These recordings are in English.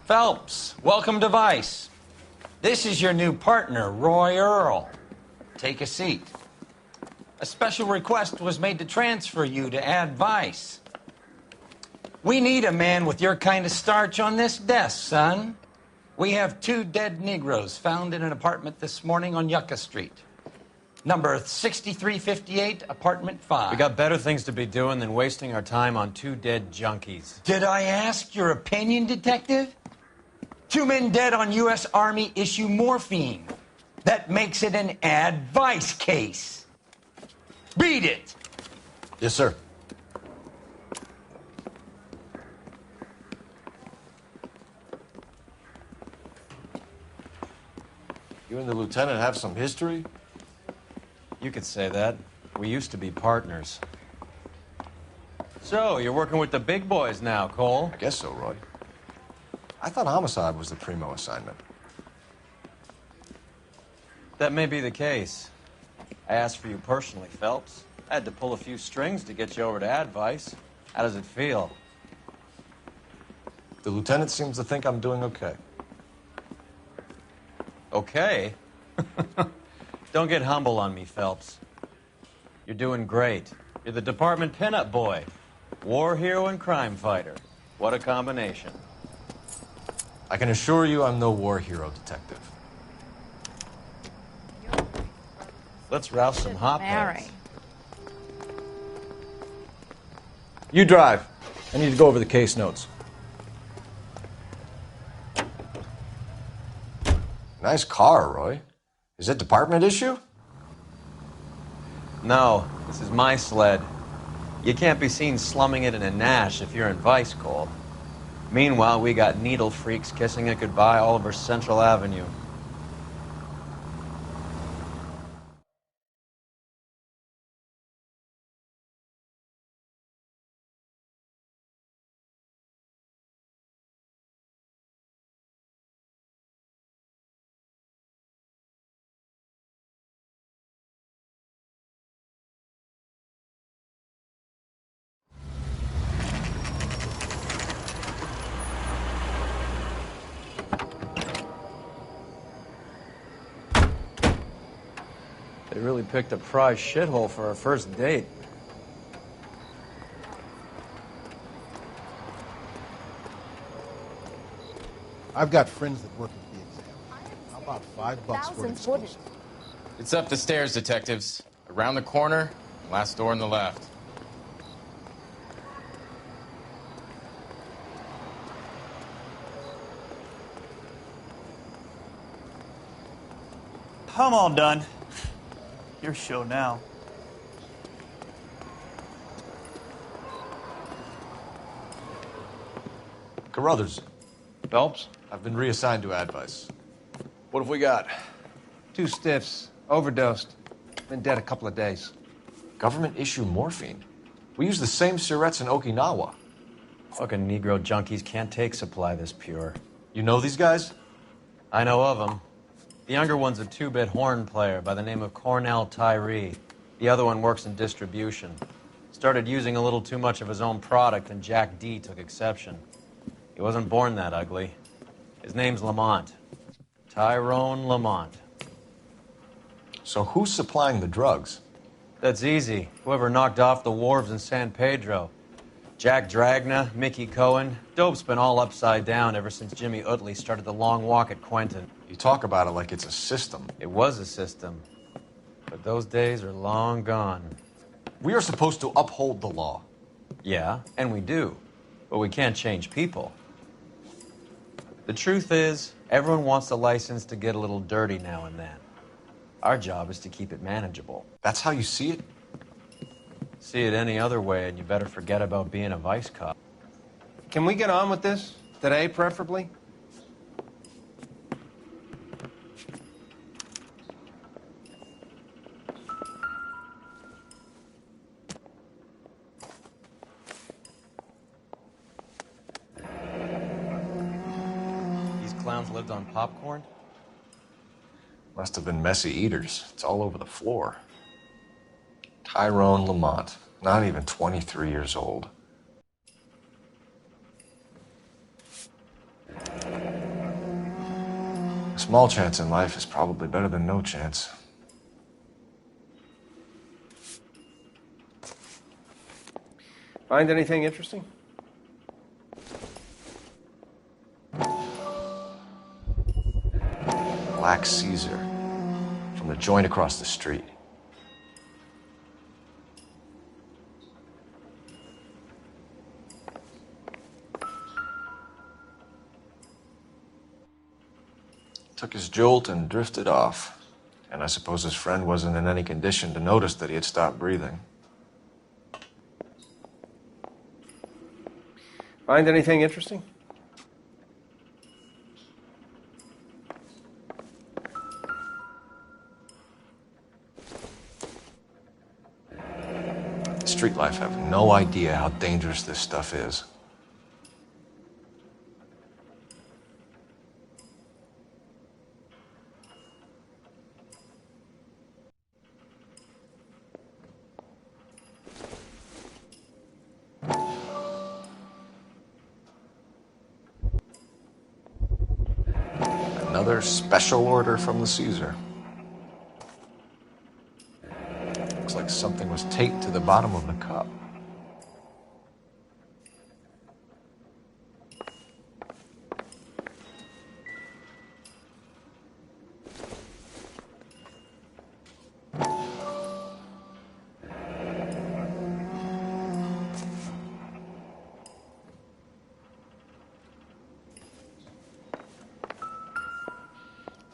Phelps, welcome to Vice. This is your new partner, Roy Earl. Take a seat. A special request was made to transfer you to Ad Vice. We need a man with your kind of starch on this desk, son. We have 2 dead Negroes found in an apartment this morning on Yucca Street. Number 6358, apartment 5. We got better things to be doing than wasting our time on 2 dead junkies. Did I ask your opinion, detective? 2 men dead on U.S. Army issue morphine. That makes it an Ad Vice case. Beat it! Yes, sir. You and the lieutenant have some history? You could say that. We used to be partners. So, you're working with the big boys now, Cole? I guess so, Roy. I thought homicide was the primo assignment. That may be the case. I asked for you personally, Phelps. I had to pull a few strings to get you over to Ad Vice. How does it feel? The lieutenant seems to think I'm doing okay. Okay? Don't get humble on me, Phelps. You're doing great. You're the department pinup boy. War hero and crime fighter. What a combination. I can assure you I'm no war hero, detective. Let's rouse some hotheads. You drive. I need to go over the case notes. Nice car, Roy. Is it department issue? No, this is my sled. You can't be seen slumming it in a Nash if you're in Vice, Cole. Meanwhile, we got needle freaks kissing it goodbye all over Central Avenue. They really picked a prize shithole for our first date. I've got friends that work at the exam. How about $5 for an exclusive? It's up the stairs, detectives. Around the corner, last door on the left. I'm all done. Your show now. Carruthers, Phelps? I've been reassigned to Ad Vice. What have we got? 2 stiffs, overdosed, been dead a couple of days. Government issue morphine. We use the same syrettes in Okinawa. Fucking Negro junkies can't take supply this pure. You know these guys? I know of them. The younger one's a 2-bit horn player by the name of Cornell Tyree. The other one works in distribution. Started using a little too much of his own product, and Jack D took exception. He wasn't born that ugly. His name's Lamont. Tyrone Lamont. So who's supplying the drugs? That's easy. Whoever knocked off the wharves in San Pedro. Jack Dragna, Mickey Cohen. Dope's been all upside down ever since Jimmy Utley started the long walk at Quentin. You talk about it like it's a system. It was a system. But those days are long gone. We are supposed to uphold the law. Yeah, and we do. But we can't change people. The truth is, everyone wants the license to get a little dirty now and then. Our job is to keep it manageable. That's how you see it? See it any other way, and you better forget about being a vice cop. Can we get on with this? Today, preferably? These clowns lived on popcorn? Must have been messy eaters. It's all over the floor. Tyrone Lamont, not even 23 years old. Small chance in life is probably better than no chance. Find anything interesting? Black Caesar. From the joint across the street. Took his jolt and drifted off. And I suppose his friend wasn't in any condition to notice that he had stopped breathing. Find anything interesting? Street life have no idea how dangerous this stuff is. Another special order from the Caesar. Looks like something was taped to the bottom of the cup.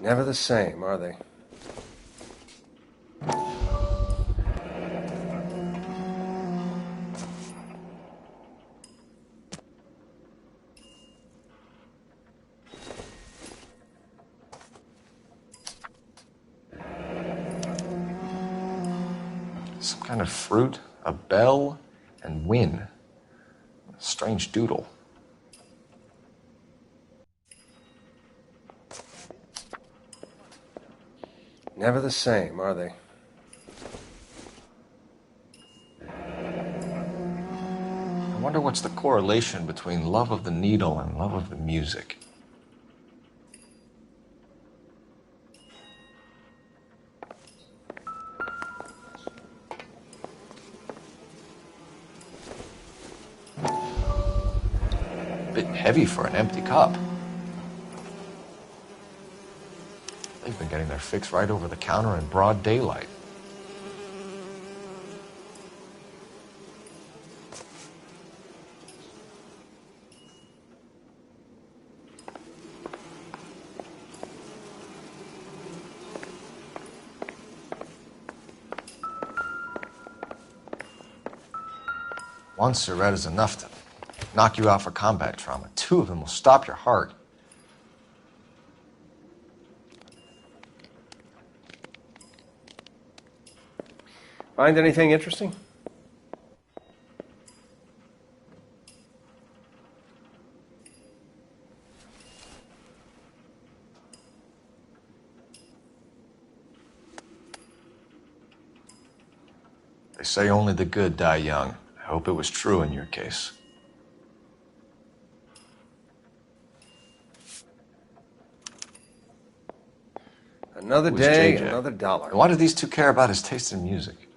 Never the same, are they? Some kind of fruit, a bell, and win. A strange doodle. Never the same, are they? I wonder what's the correlation between love of the needle and love of the music. Bit heavy for an empty cup. They've been getting their fix right over the counter in broad daylight. One cigarette is enough to knock you out for combat trauma. Two of them will stop your heart. Find anything interesting? They say only the good die young. I hope it was true in your case. Another Who's day, JJ? another dollar. And why do these two care about his taste in music?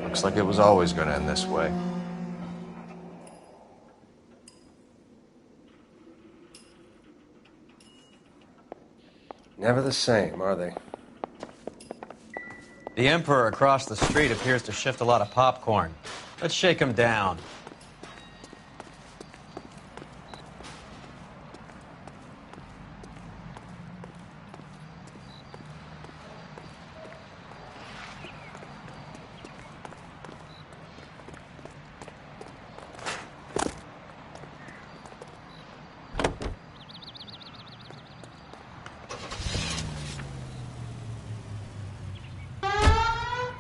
Looks like it was always going to end this way. Never the same, are they? The Emperor across the street appears to shift a lot of popcorn. Let's shake him down.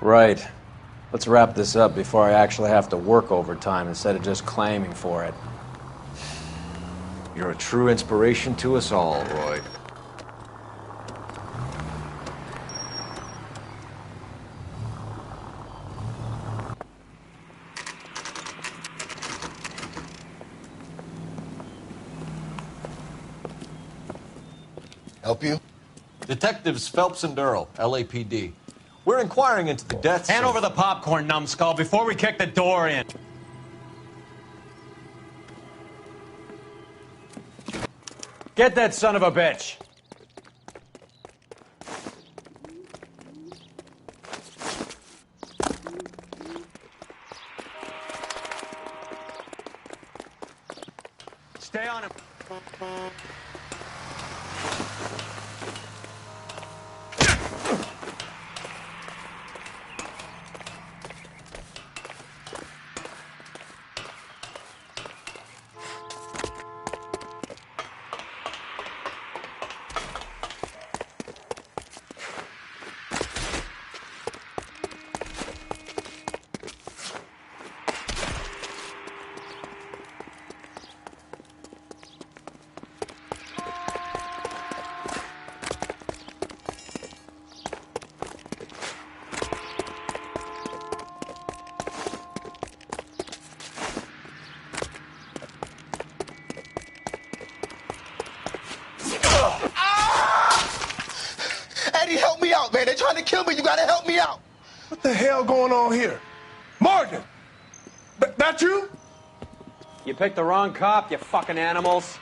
Right. Let's wrap this up before I actually have to work overtime instead of just claiming for it. You're a true inspiration to us all, Roy. Help you? Detectives Phelps and Earl, LAPD. We're inquiring into the deaths Hand of... over the popcorn, numbskull, before we kick the door in. Get that son of a bitch! Stay on him. Eddie, help me out, man. They're trying to kill me. You gotta help me out. What the hell going on here? Morgan! That you? You picked the wrong cop, you fucking animals.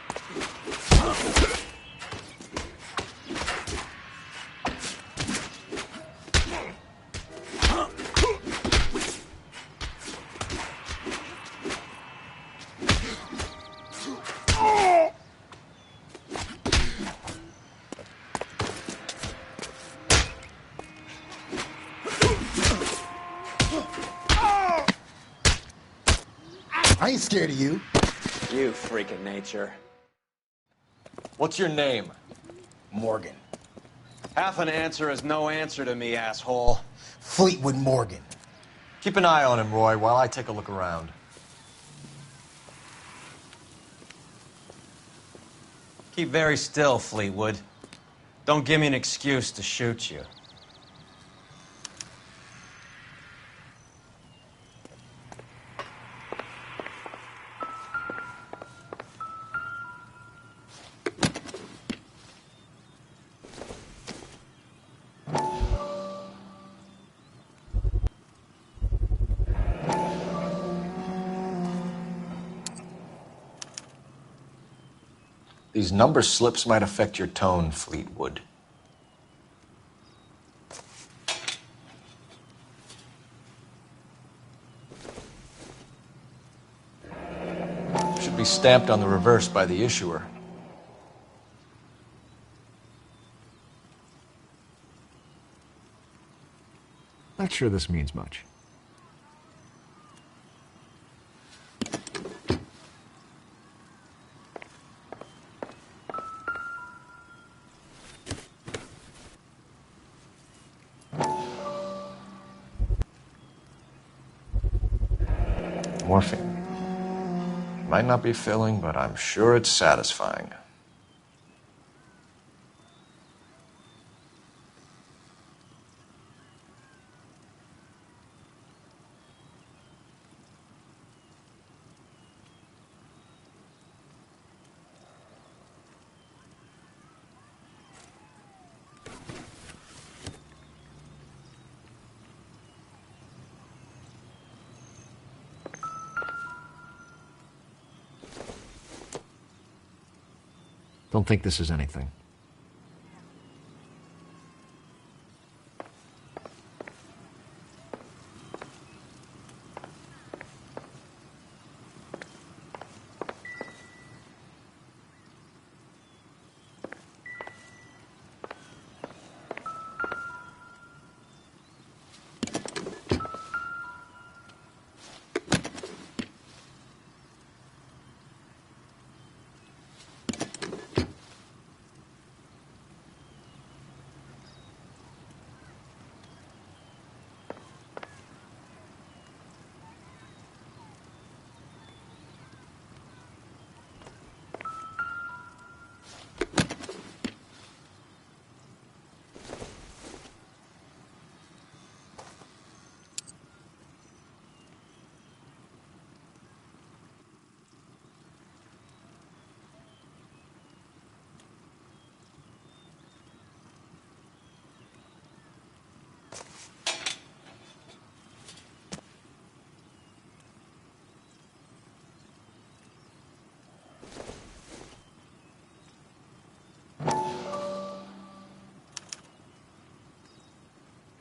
I ain't scared of you. You freaking nature. What's your name? Morgan. Half an answer is no answer to me, asshole. Fleetwood Morgan. Keep an eye on him, Roy, while I take a look around. Keep very still, Fleetwood. Don't give me an excuse to shoot you. These number slips might affect your tone, Fleetwood. Should be stamped on the reverse by the issuer. Not sure this means much. Morphine. Might not be filling, but I'm sure it's satisfying. Don't think this is anything.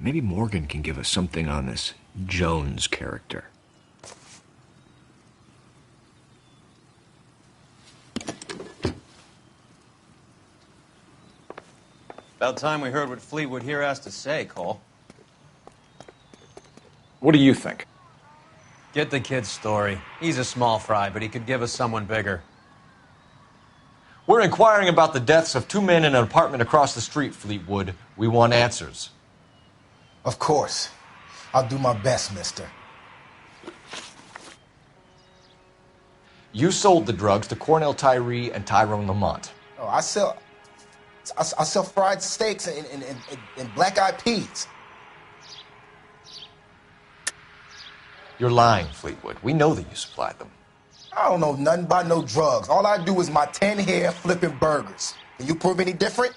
Maybe Morgan can give us something on this Jones character. About time we heard what Fleetwood here has to say, Cole. What do you think? Get the kid's story. He's a small fry, but he could give us someone bigger. We're inquiring about the deaths of 2 men in an apartment across the street, Fleetwood. We want answers. Of course. I'll do my best, mister. You sold the drugs to Cornell Tyree and Tyrone Lamont. Oh, I sell fried steaks and black-eyed peas. You're lying, Fleetwood. We know that you supplied them. I don't know nothing about no drugs. All I do is my 10 hair flipping burgers. Can you prove any different?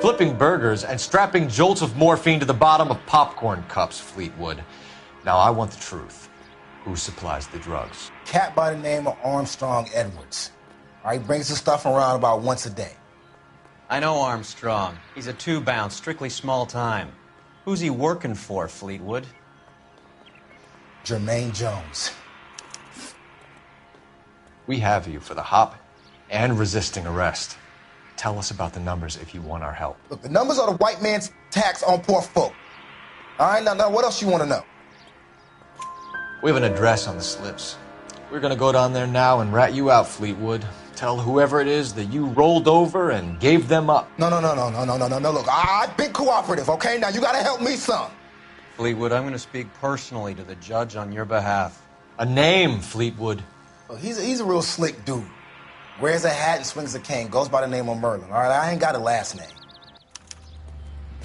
Flipping burgers and strapping jolts of morphine to the bottom of popcorn cups, Fleetwood. Now, I want the truth. Who supplies the drugs? Cat by the name of Armstrong Edwards. All right, brings the stuff around about once a day. I know Armstrong. He's a two-bounce, strictly small time. Who's he working for, Fleetwood? Jermaine Jones. We have you for the hop and resisting arrest. Tell us about the numbers if you want our help. Look, the numbers are the white man's tax on poor folk. All right, now what else you want to know? We have an address on the slips. We're gonna go down there now and rat you out, Fleetwood. Tell whoever it is that you rolled over and gave them up. No. Look, I've been cooperative, okay? Now you gotta help me some. Fleetwood, I'm going to speak personally to the judge on your behalf. A name, Fleetwood. Look, he's a real slick dude. Wears a hat and swings a cane. Goes by the name of Merlin. All right, I ain't got a last name.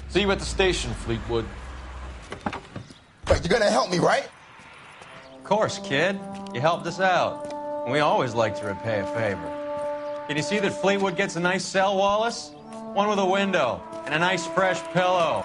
See you at the station, Fleetwood. But you're gonna help me, right? Of course, kid. You helped us out. We always like to repay a favor. Can you see that Fleetwood gets a nice cell, Wallace? One with a window and a nice fresh pillow.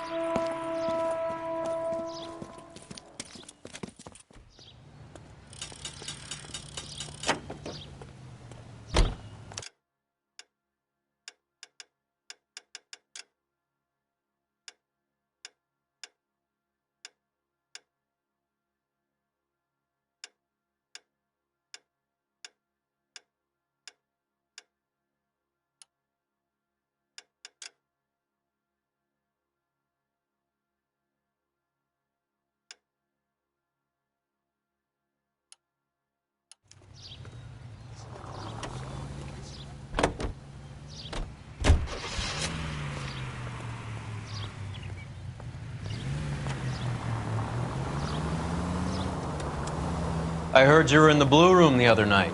I heard you were in the Blue Room the other night.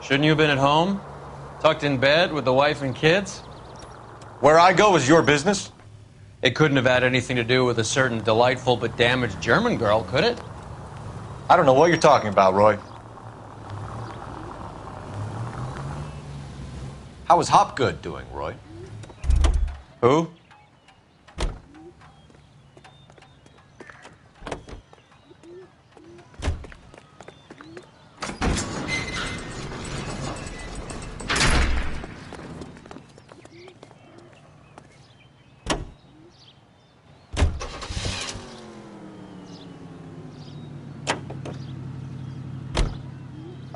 Shouldn't you have been at home? Tucked in bed with the wife and kids? Where I go is your business? It couldn't have had anything to do with a certain delightful but damaged German girl, could it? I don't know what you're talking about, Roy. How is Hopgood doing, Roy? Who?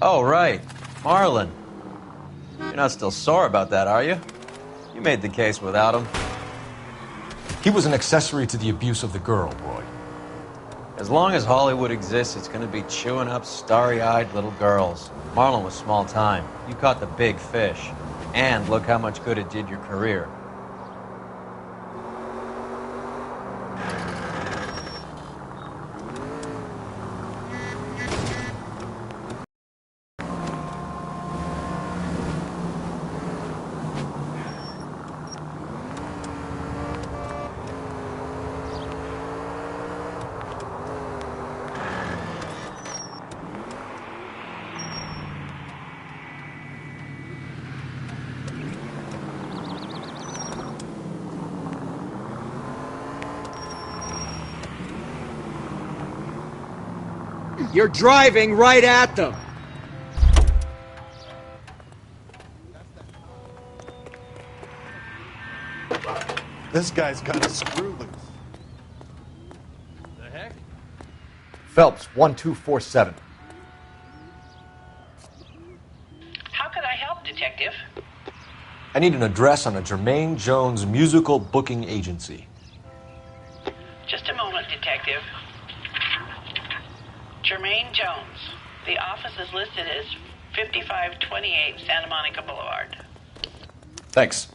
Oh, right. Marlon. You're not still sore about that, are you? You made the case without him. He was an accessory to the abuse of the girl, Roy. As long as Hollywood exists, it's going to be chewing up starry-eyed little girls. Marlon was small time. You caught the big fish. And look how much good it did your career. You're driving right at them. This guy's got a screw loose. The heck? Phelps, 1247. How can I help, Detective? I need an address on a Jermaine Jones musical booking agency. Just a moment, Detective. Jermaine Jones. The office is listed as 5528 Santa Monica Boulevard. Thanks.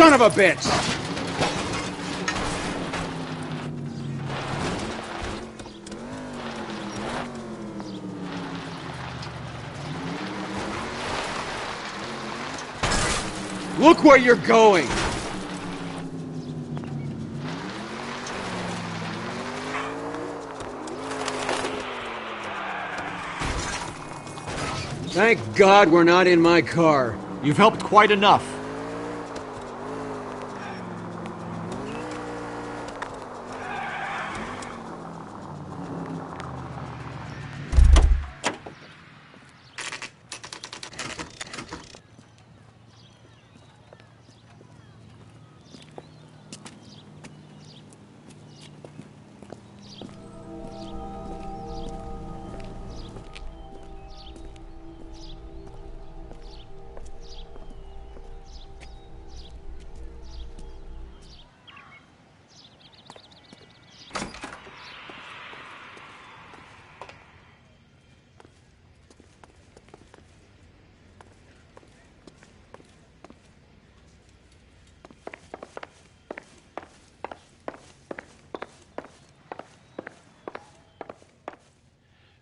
Son of a bitch! Look where you're going! Thank God we're not in my car. You've helped quite enough.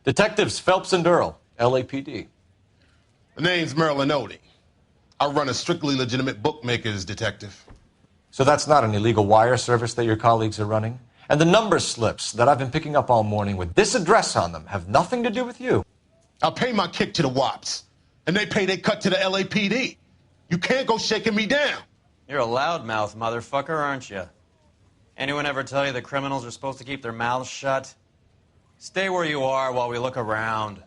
Detectives Phelps and Earl, LAPD. The name's Merlin Odie. I run a strictly legitimate bookmakers detective. So that's not an illegal wire service that your colleagues are running? And the number slips that I've been picking up all morning with this address on them have nothing to do with you? I pay my kick to the WAPs, and they pay their cut to the LAPD. You can't go shaking me down. You're a loudmouth motherfucker, aren't you? Anyone ever tell you that criminals are supposed to keep their mouths shut? Stay where you are while we look around.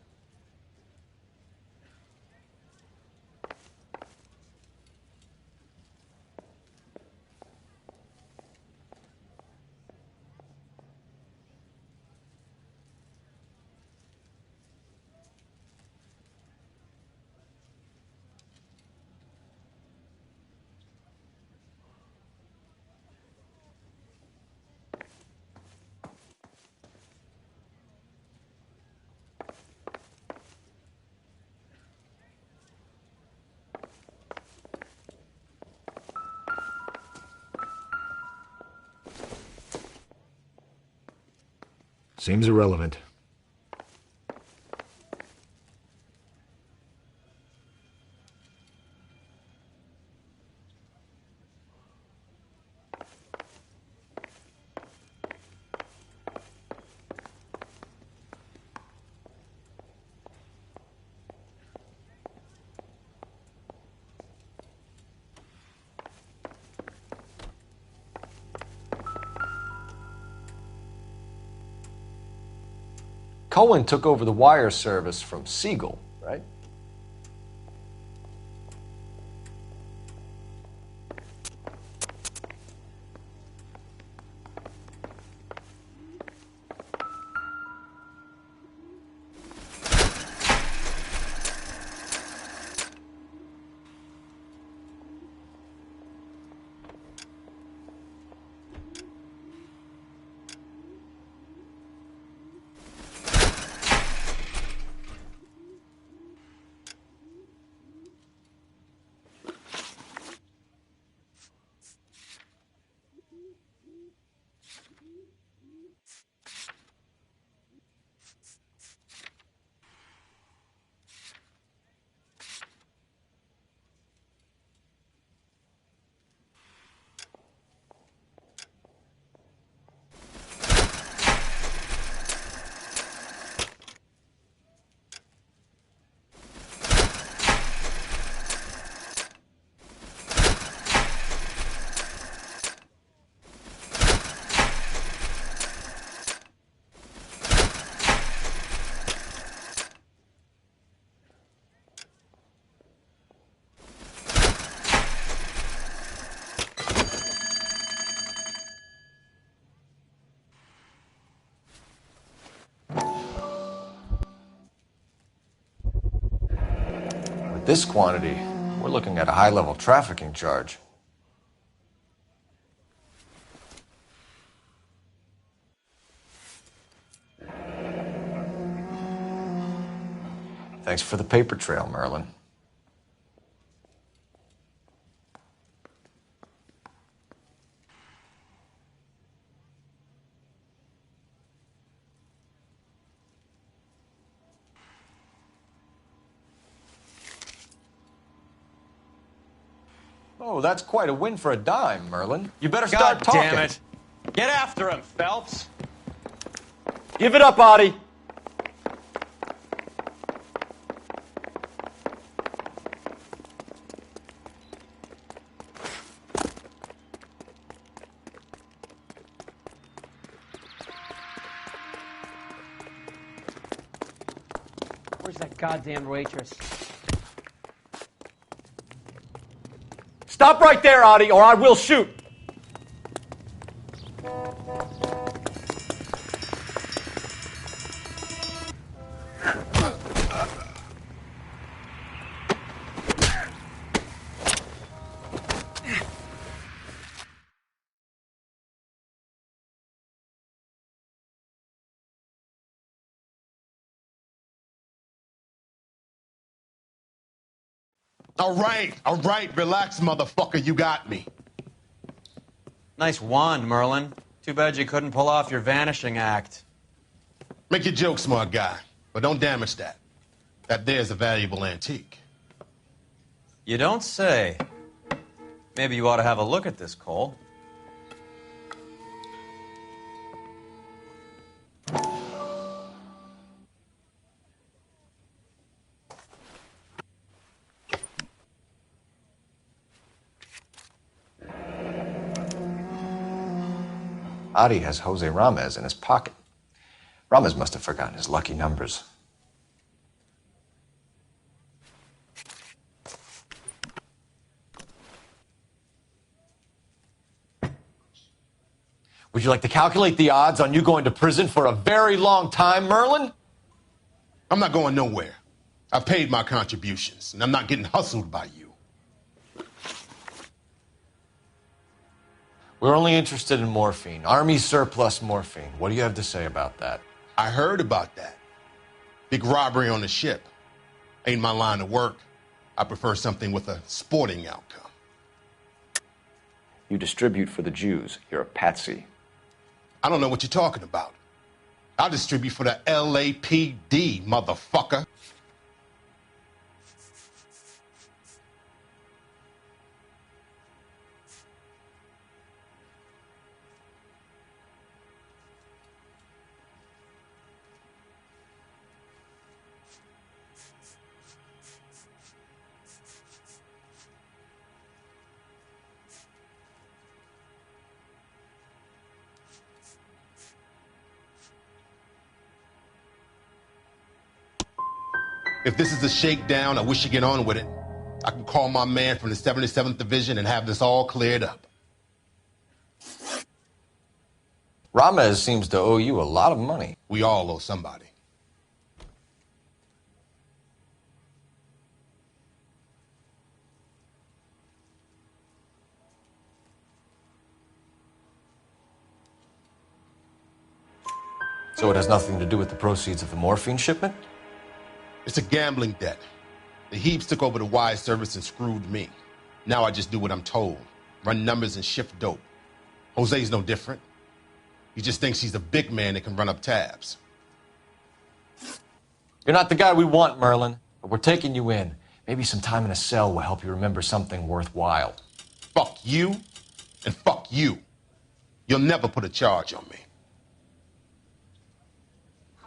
Seems irrelevant. Cohen took over the wire service from Siegel, right? With this quantity, we're looking at a high-level trafficking charge. Thanks for the paper trail, Merlin. Oh, that's quite a win for a dime, Merlin. You better start talking. God damn it. Get after him, Phelps. Give it up, Adi. Where's that goddamn waitress? Stop right there, Adi, or I will shoot. All right, relax, motherfucker, you got me. Nice wand, Merlin. Too bad you couldn't pull off your vanishing act. Make your joke, smart guy, but don't damage that. That there's a valuable antique. You don't say. Maybe you ought to have a look at this, Cole. Adi has Jose Ramez in his pocket. Ramez must have forgotten his lucky numbers. Would you like to calculate the odds on you going to prison for a very long time, Merlin? I'm not going nowhere. I've paid my contributions, and I'm not getting hustled by you. We're only interested in morphine. Army surplus morphine. What do you have to say about that? I heard about that. Big robbery on the ship. Ain't my line of work. I prefer something with a sporting outcome. You distribute for the Jews. You're a patsy. I don't know what you're talking about. I'll distribute for the LAPD, motherfucker. If this is a shakedown, I wish you get on with it. I can call my man from the 77th Division and have this all cleared up. Ramez seems to owe you a lot of money. We all owe somebody. So it has nothing to do with the proceeds of the morphine shipment? It's a gambling debt. The Heaps took over the wire service and screwed me. Now I just do what I'm told. Run numbers and shift dope. Jose's no different. He just thinks he's a big man that can run up tabs. You're not the guy we want, Merlin, but we're taking you in. Maybe some time in a cell will help you remember something worthwhile. Fuck you, and fuck you. You'll never put a charge on me.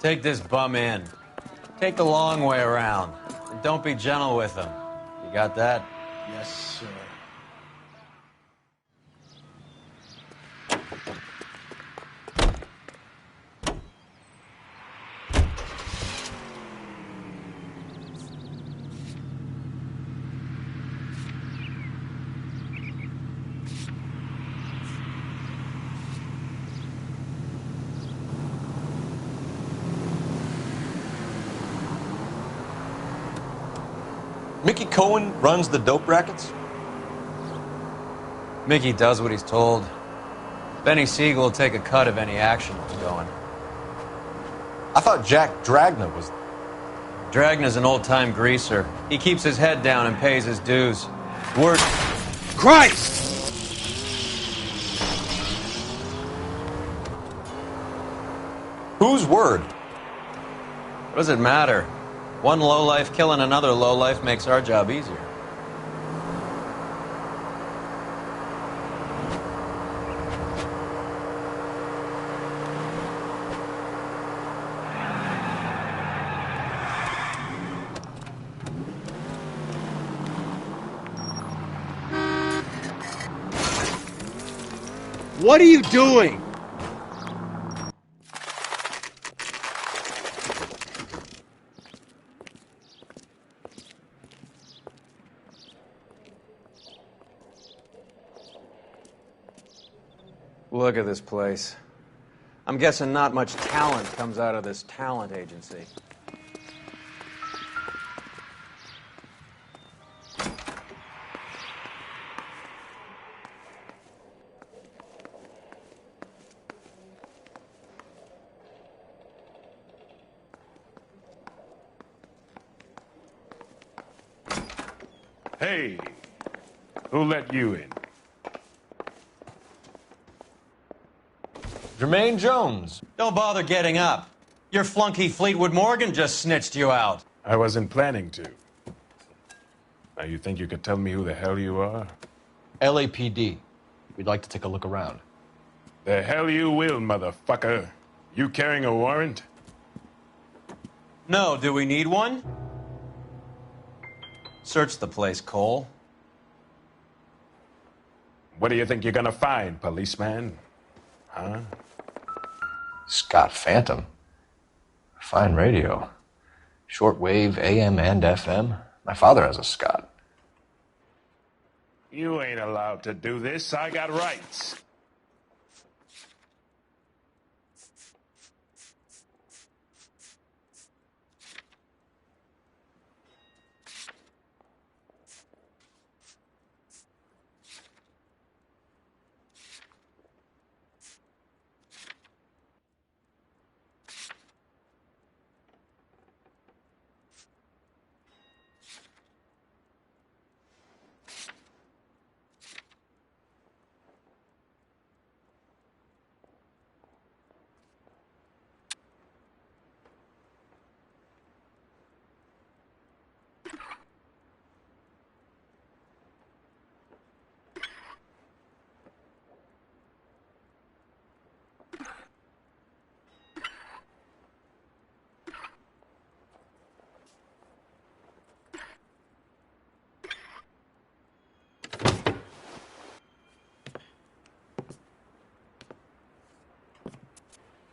Take this bum in. Take the long way around. And don't be gentle with him. You got that? Yes, sir. Mickey Cohen runs the dope rackets? Mickey does what he's told. Benny Siegel will take a cut of any action that's going. I thought Jack Dragna was... Dragna's an old-time greaser. He keeps his head down and pays his dues. Word... Christ! Whose word? What does it matter? One lowlife killing another lowlife makes our job easier. What are you doing? Look at this place. I'm guessing not much talent comes out of this talent agency. Hey, who let you in? Jermaine Jones. Don't bother getting up. Your flunky Fleetwood Morgan just snitched you out. I wasn't planning to. Now you think you could tell me who the hell you are? LAPD. We'd like to take a look around. The hell you will, motherfucker. You carrying a warrant? No, do we need one? Search the place, Cole. What do you think you're gonna find, policeman? Huh? Scott Phantom. Fine radio. Shortwave, AM and FM. My father has a Scott. You ain't allowed to do this. I got rights.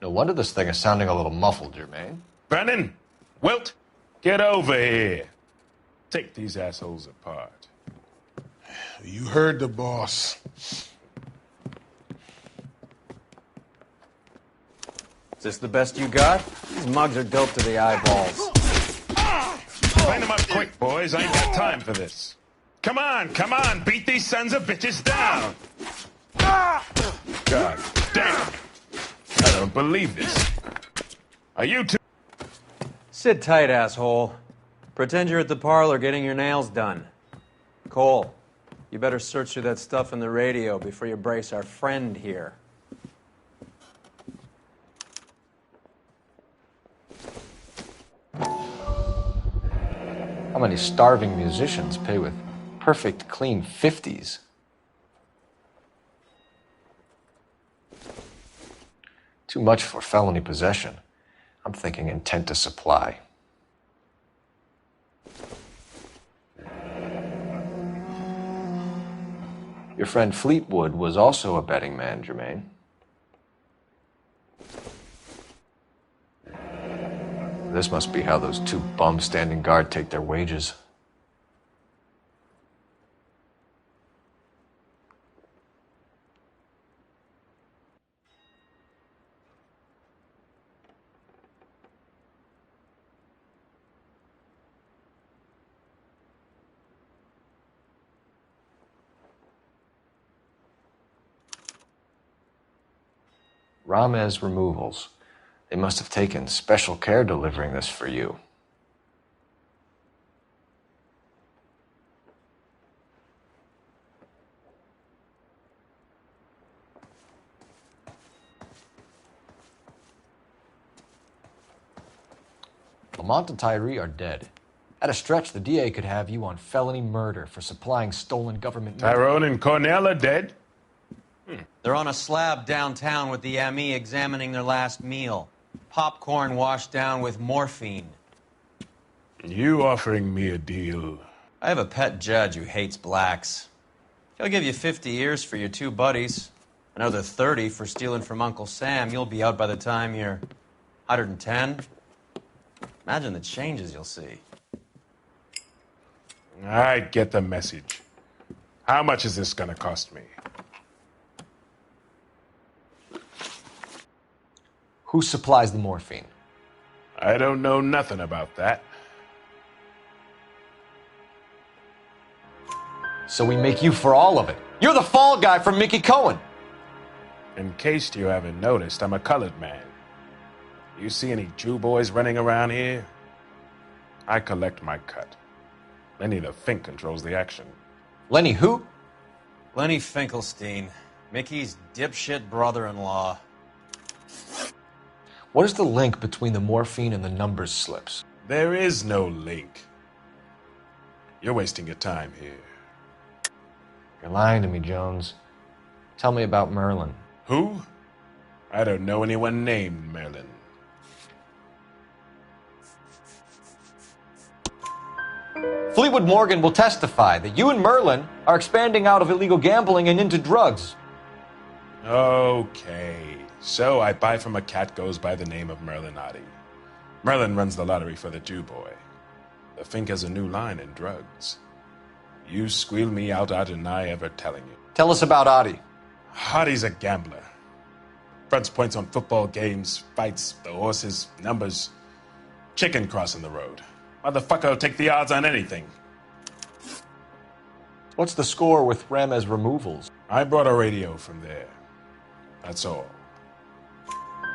No wonder this thing is sounding a little muffled, Jermaine. Brennan! Wilt! Get over here. Take these assholes apart. You heard the boss. Is this the best you got? These mugs are dope to the eyeballs. Line them up quick, boys. I ain't got time for this. Come on, beat these sons of bitches down. God damn. I don't believe this. Are you two? Sit tight, asshole. Pretend you're at the parlor getting your nails done. Cole, you better search through that stuff in the radio before you brace our friend here. How many starving musicians pay with perfect, clean 50s? Too much for felony possession. I'm thinking intent to supply. Your friend Fleetwood was also a betting man, Jermaine. This must be how those two bums standing guard take their wages. Ramez Removals. They must have taken special care delivering this for you. Lamont and Tyree are dead. At a stretch, the DA could have you on felony murder for supplying stolen government... Tyrone and Cornell are dead? They're on a slab downtown with the ME examining their last meal. Popcorn washed down with morphine. You offering me a deal? I have a pet judge who hates blacks. He'll give you 50 years for your two buddies. Another 30 for stealing from Uncle Sam. You'll be out by the time you're 110. Imagine the changes you'll see. I get the message. How much is this gonna cost me? Who supplies the morphine? I don't know nothing about that. So we make you for all of it. You're the fall guy from Mickey Cohen. In case you haven't noticed, I'm a colored man. You see any Jew boys running around here? I collect my cut. Lenny the Fink controls the action. Lenny who? Lenny Finkelstein, Mickey's dipshit brother-in-law. What is the link between the morphine and the numbers slips? There is no link. You're wasting your time here. You're lying to me, Jones. Tell me about Merlin. Who? I don't know anyone named Merlin. Fleetwood Morgan will testify that you and Merlin are expanding out of illegal gambling and into drugs. Okay. So I buy from a cat goes by the name of Merlin Oddie. Merlin runs the lottery for the Jew boy. The Fink has a new line in drugs. You squeal me out, I deny ever telling you. Tell us about Oddie. Oddie's a gambler. Fronts points on football games, fights, the horses, numbers. Chicken crossing the road. Motherfucker will take the odds on anything. What's the score with Ramez Removals? I brought a radio from there. That's all.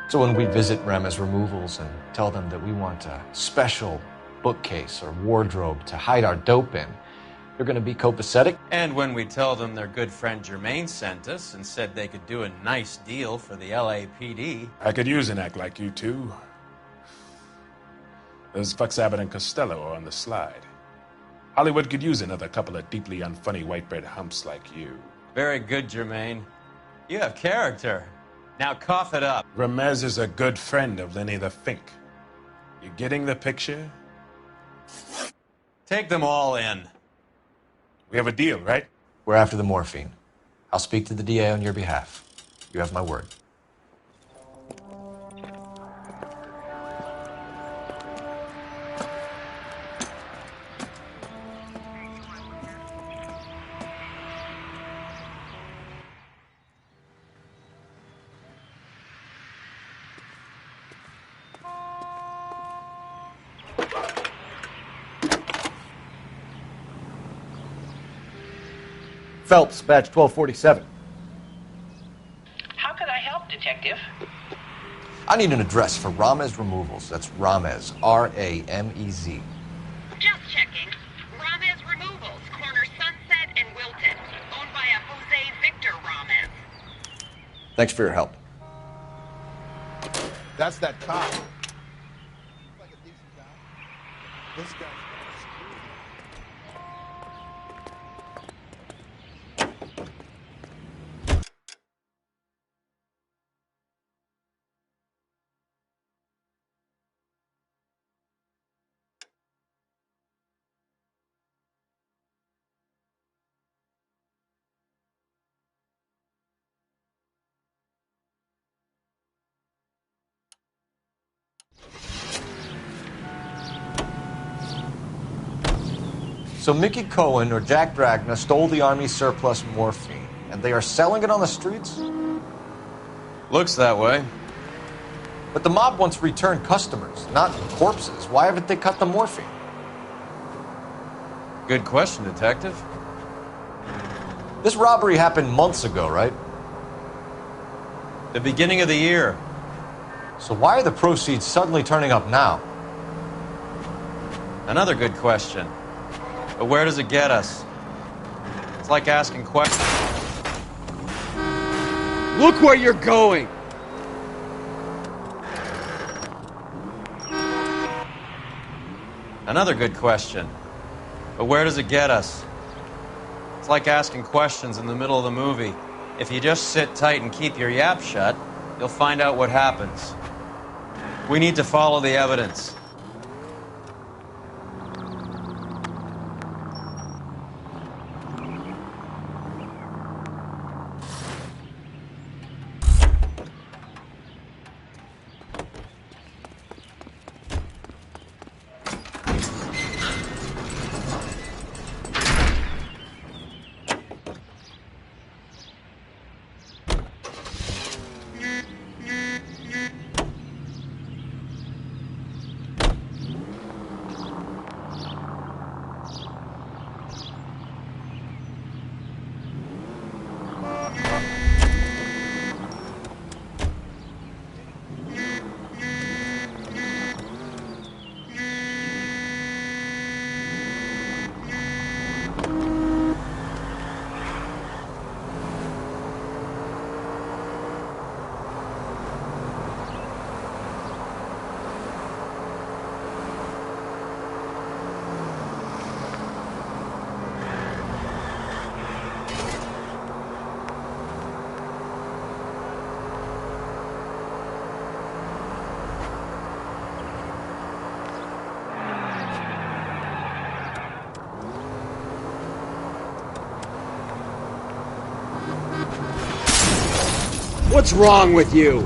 So when we visit Ramez Removals and tell them that we want a special bookcase or wardrobe to hide our dope in, they're going to be copacetic? And when we tell them their good friend Jermaine sent us and said they could do a nice deal for the LAPD. I could use an act like you two. Those fucks Abbott and Costello are on the slide. Hollywood could use another couple of deeply unfunny white bread humps like you. Very good, Jermaine. You have character. Now cough it up. Ramez is a good friend of Lenny the Fink. You getting the picture? Take them all in. We have a deal, right? We're after the morphine. I'll speak to the DA on your behalf. You have my word. Phelps, badge 1247. How can I help, Detective? I need an address for Ramez Removals. That's Ramez, R-A-M-E-Z. Just checking. Ramez Removals, corner Sunset and Wilton. Owned by a Jose Victor Ramez. Thanks for your help. That's that cop. Like a decent guy. This guy. So Mickey Cohen or Jack Dragna stole the Army surplus morphine, and they are selling it on the streets? Looks that way. But the mob wants returned customers, not corpses. Why haven't they cut the morphine? Good question, Detective. This robbery happened months ago, right? The beginning of the year. So why are the proceeds suddenly turning up now? Another good question. But where does it get us? It's like asking questions. Look where you're going! Another good question. But where does it get us? It's like asking questions in the middle of the movie. If you just sit tight and keep your yap shut, you'll find out what happens. We need to follow the evidence. What's wrong with you?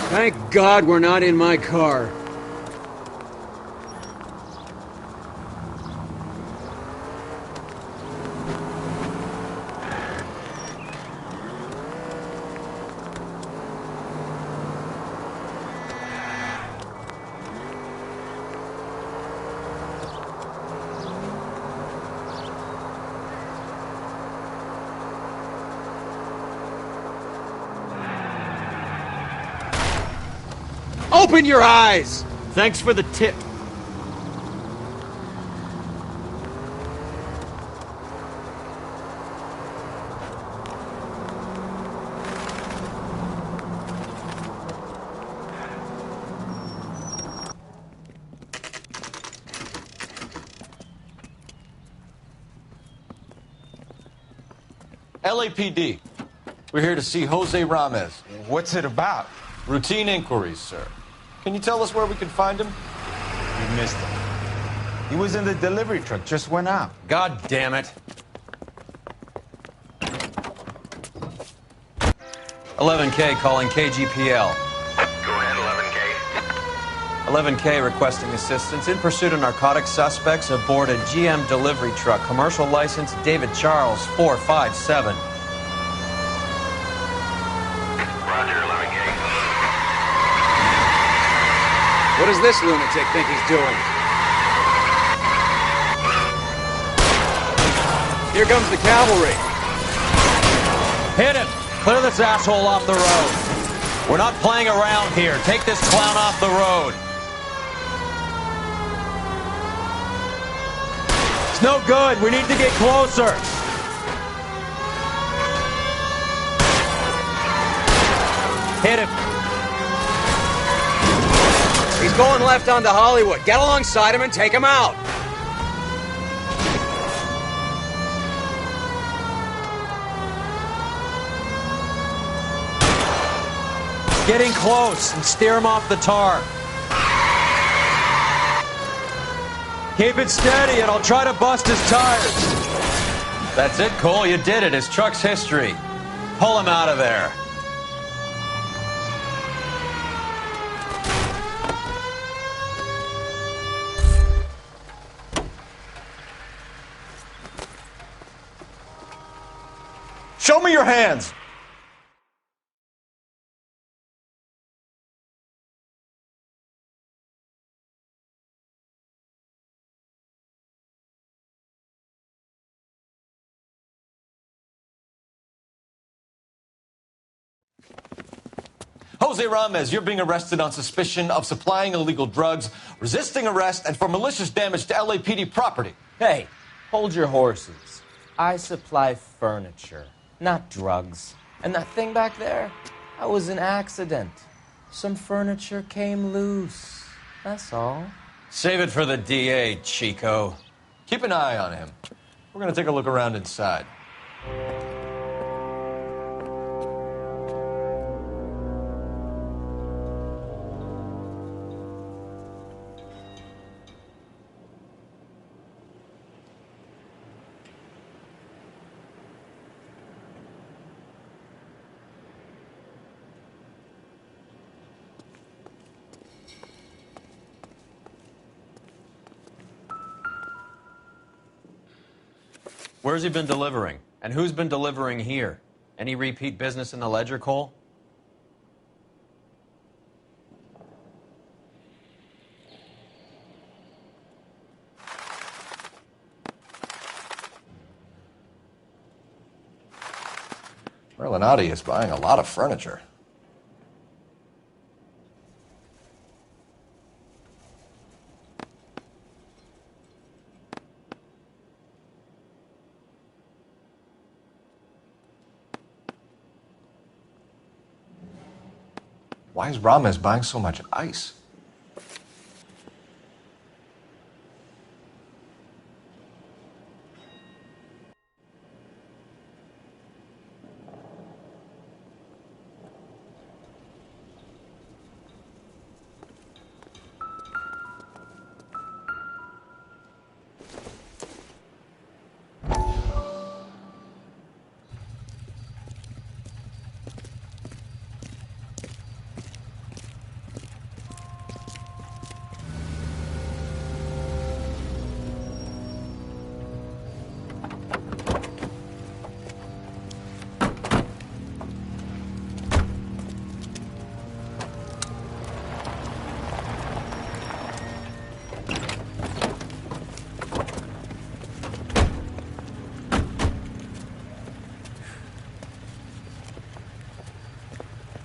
Thank God we're not in my car. Open your eyes! Thanks for the tip. LAPD. We're here to see Jose Ramez. What's it about? Routine inquiries, sir. Can you tell us where we can find him? You missed him. He was in the delivery truck, just went out. God damn it. 11K calling KGPL. Go ahead, 11K. pt11 requesting assistance in pursuit of narcotic suspects aboard a GM delivery truck. Commercial license David Charles 457. What does this lunatic think he's doing? Here comes the cavalry. Hit him! Clear this asshole off the road. We're not playing around here. Take this clown off the road. It's no good. We need to get closer. Hit him. He's going left onto Hollywood. Get alongside him and take him out. Getting close and steer him off the tar. Keep it steady and I'll try to bust his tires. That's it, Cole. You did it. His truck's history. Pull him out of there. Show me your hands! Jose Ramos, you're being arrested on suspicion of supplying illegal drugs, resisting arrest, and for malicious damage to LAPD property. Hey, hold your horses. I supply furniture, not drugs. And that thing back there, that was an accident. Some furniture came loose. That's all. Save it for the DA, Chico. Keep an eye on him. We're going to take a look around inside. Where's he been delivering? And who's been delivering here? Any repeat business in the ledger, Cole? Merlinotti is buying a lot of furniture. Why is Ramos buying so much ice?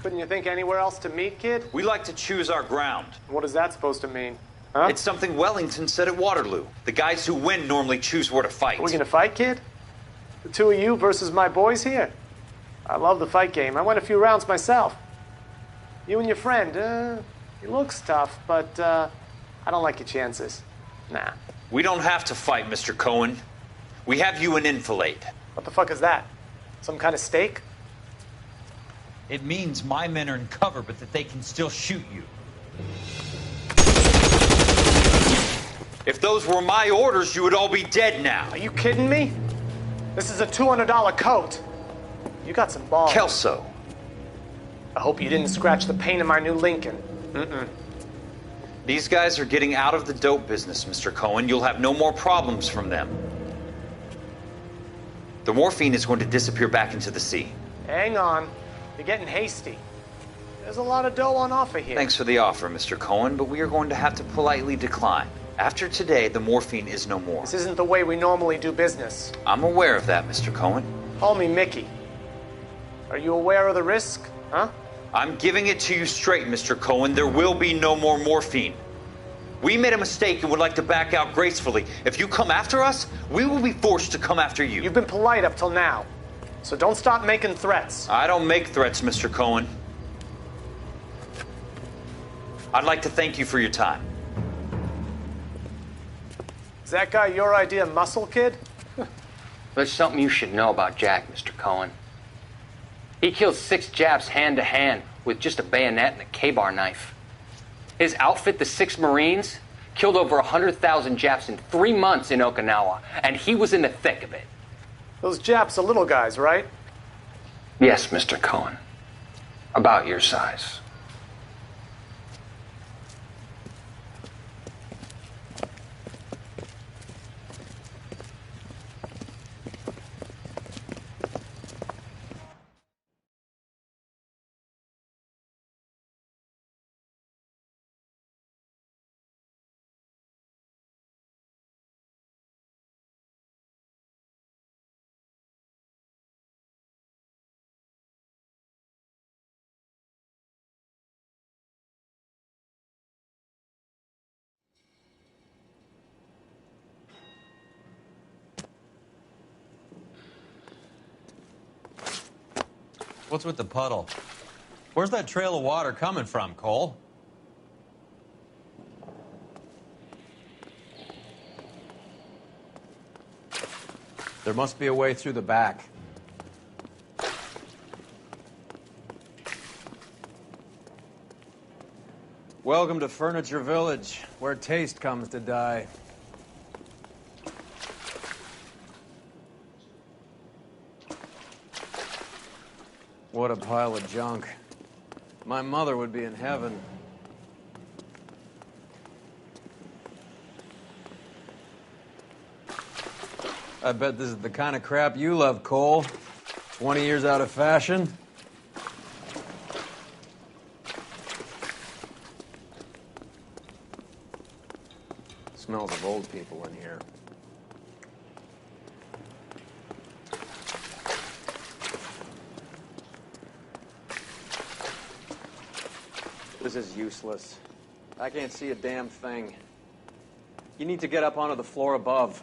Couldn't you think anywhere else to meet, kid? We like to choose our ground. What is that supposed to mean? Huh? It's something Wellington said at Waterloo. The guys who win normally choose where to fight. Are we gonna fight, kid? The two of you versus my boys here? I love the fight game. I went a few rounds myself. You and your friend, he looks tough, but I don't like your chances. Nah. We don't have to fight, Mr. Cohen. We have you in enfilade. What the fuck is that? Some kind of steak? It means my men are in cover, but that they can still shoot you. If those were my orders, you would all be dead now. Are you kidding me? This is a $200 coat. You got some balls. Kelso. I hope you didn't scratch the paint of my new Lincoln. These guys are getting out of the dope business, Mr. Cohen. You'll have no more problems from them. The morphine is going to disappear back into the sea. Hang on. You're getting hasty. There's a lot of dough on offer here. Thanks for the offer, Mr. Cohen, but we are going to have to politely decline. After today, the morphine is no more. This isn't the way we normally do business. I'm aware of that, Mr. Cohen. Call me Mickey. Are you aware of the risk, huh? I'm giving it to you straight, Mr. Cohen. There will be no more morphine. We made a mistake and would like to back out gracefully. If you come after us, we will be forced to come after you. You've been polite up till now, so don't stop making threats. I don't make threats, Mr. Cohen. I'd like to thank you for your time. Is that guy your idea, Muscle Kid? There's something you should know about Jack, Mr. Cohen. He killed 6 Japs hand-to-hand with just a bayonet and a K-bar knife. His outfit, the 6 Marines, killed over 100,000 Japs in 3 months in Okinawa, and he was in the thick of it. Those Japs are little guys, right? Yes, Mr. Cohen. About your size. What's with the puddle? Where's that trail of water coming from, Cole? There must be a way through the back. Welcome to Furniture Village, where taste comes to die. What a pile of junk. My mother would be in heaven. I bet this is the kind of crap you love, Cole. 20 years out of fashion. Smells of old people in here. This is useless. I can't see a damn thing. You need to get up onto the floor above.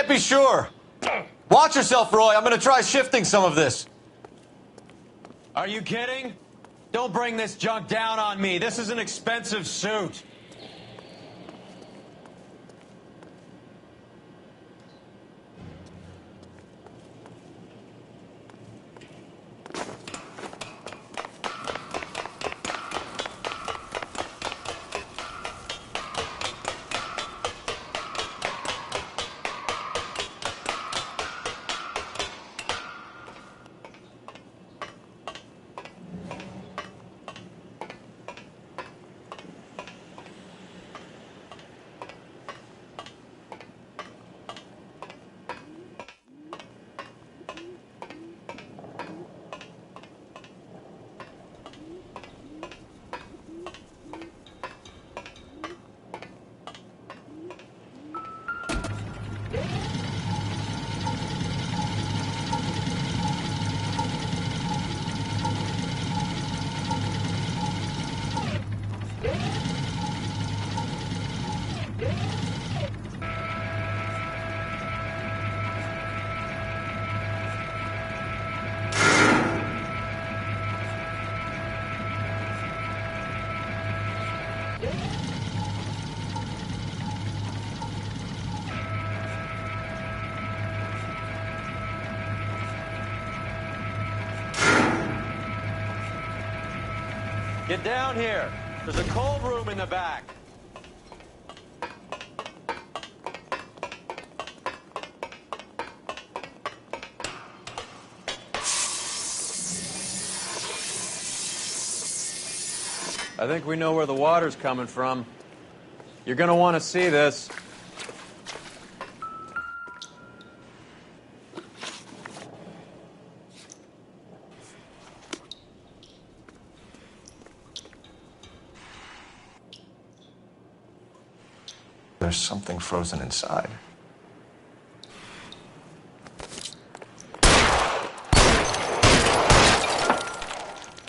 can't be sure. Watch yourself, Roy. I'm gonna try shifting some of this. Are you kidding? Don't bring this junk down on me. This is an expensive suit. Get down here. There's a cold room in the back. I think we know where the water's coming from. You're gonna want to see this. There's something frozen inside.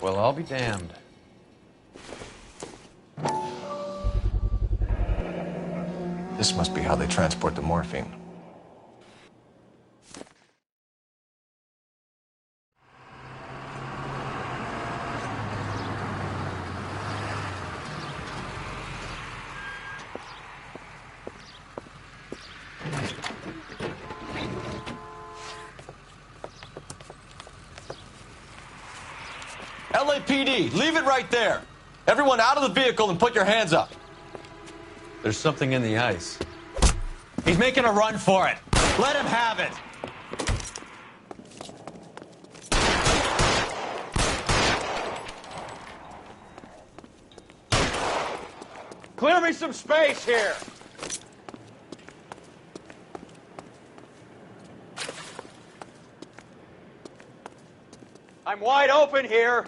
Well, I'll be damned. This must be how they transport the morphine. LAPD, leave it right there. Everyone out of the vehicle and put your hands up. There's something in the ice. He's making a run for it. Let him have it. Clear me some space here. I'm wide open here.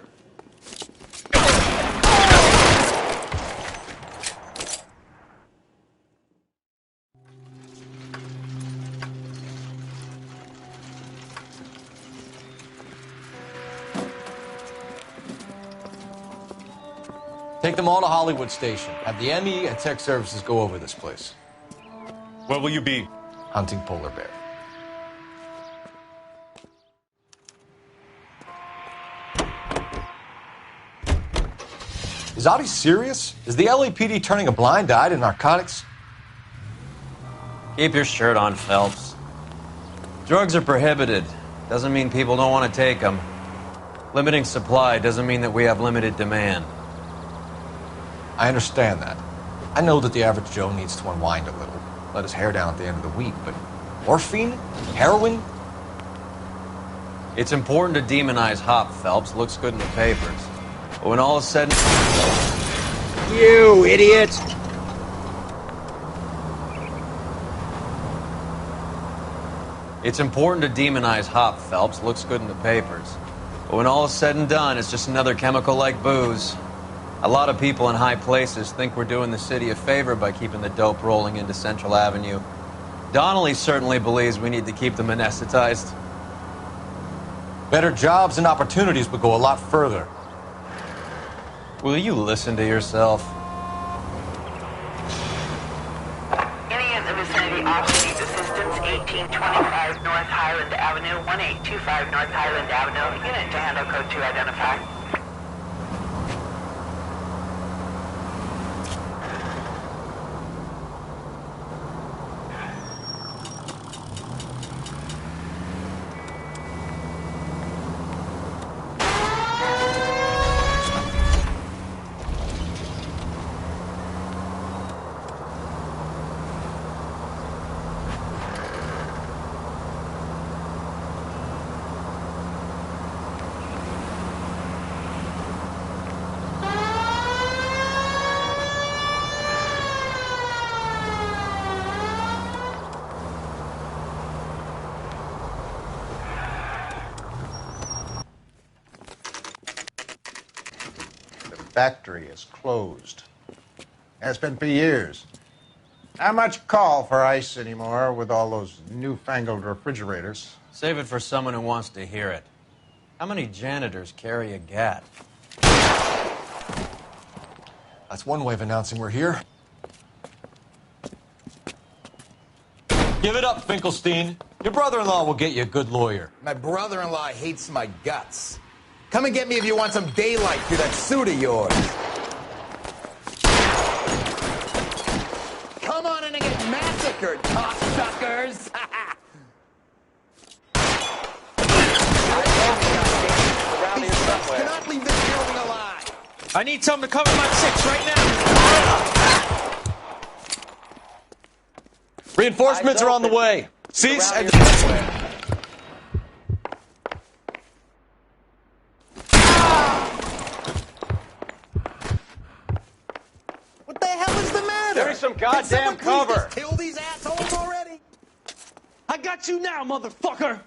Take them all to Hollywood Station. Have the ME and Tech Services go over this place. Where will you be? Hunting polar bear. Is Audie serious? Is the LAPD turning a blind eye to narcotics? Keep your shirt on, Phelps. Drugs are prohibited. Doesn't mean people don't want to take them. Limiting supply doesn't mean that we have limited demand. I understand that. I know that the average Joe needs to unwind a little, let his hair down at the end of the week, but morphine? Heroin? It's important to demonize hop, Phelps. Looks good in the papers. But when all is said and... You idiot! It's important to demonize hop, Phelps. Looks good in the papers. But when all is said and done, it's just another chemical like booze. A lot of people in high places think we're doing the city a favor by keeping the dope rolling into Central Avenue. Donnelly certainly believes we need to keep them anesthetized. Better jobs and opportunities would go a lot further. Will you listen to yourself? Any in the vicinity officer needs assistance, 18 225 North Highland Avenue, 1825 North Highland Avenue. Unit to handle code 2 identified. Factory is closed. Has been for years. Not much call for ice anymore with all those newfangled refrigerators. Save it for someone who wants to hear it. How many janitors carry a gat? That's one way of announcing we're here. Give it up, Finkelstein. Your brother-in-law will get you a good lawyer. My brother-in-law hates my guts. Come and get me if you want some daylight through that suit of yours. Come on in and get massacred, cocksuckers! Cannot leave this building alive. I need someone to cover my 6 right now. Reinforcements are on the way. Cease and... What the hell is the matter? Give me some goddamn cover. Just kill these assholes already? I got you now, motherfucker!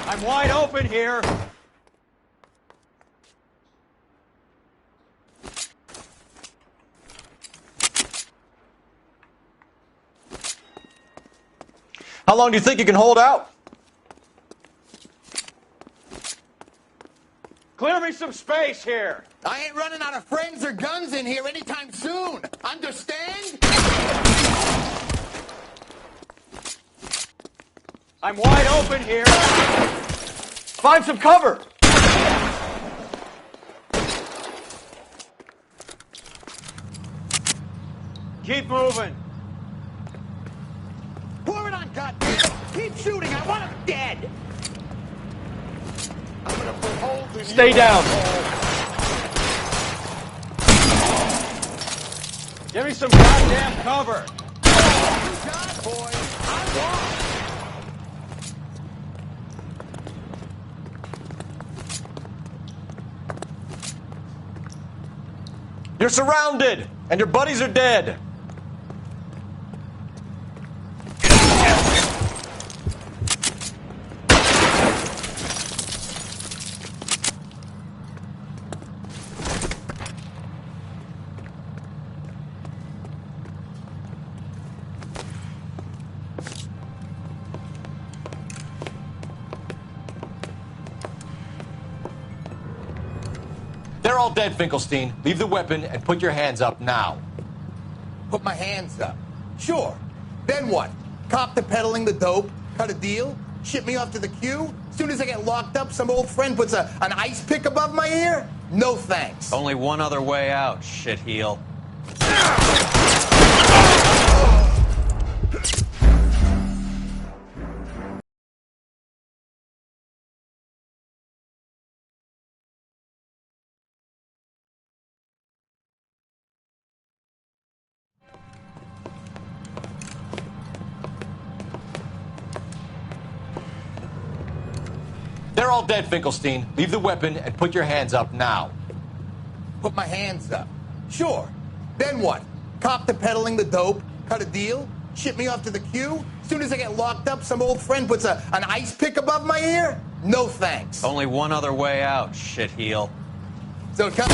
I'm wide open here. How long do you think you can hold out? Clear me some space here. I ain't running out of friends or guns in here anytime soon. Understand? I'm wide open here. Find some cover! Keep moving. Pour it on, goddammit! Keep shooting! I want him dead! I'm gonna put holes in Stay you, down. Give me some goddamn cover. God, boy! I want! You're surrounded, and your buddies are dead. They're all dead, Finkelstein. Leave the weapon and put your hands up now. Put my hands up. Sure. Then what? Cop to peddling the dope? Cut a deal? Ship me off to the queue? Soon as I get locked up, some old friend puts an ice pick above my ear? No thanks. Only one other way out, shitheel. They're all dead, Finkelstein. Leave the weapon and put your hands up now. Put my hands up. Sure. Then what? Cop to peddling the dope? Cut a deal? Ship me off to the queue? Soon as I get locked up, some old friend puts an ice pick above my ear? No thanks. Only one other way out, shitheel. So come.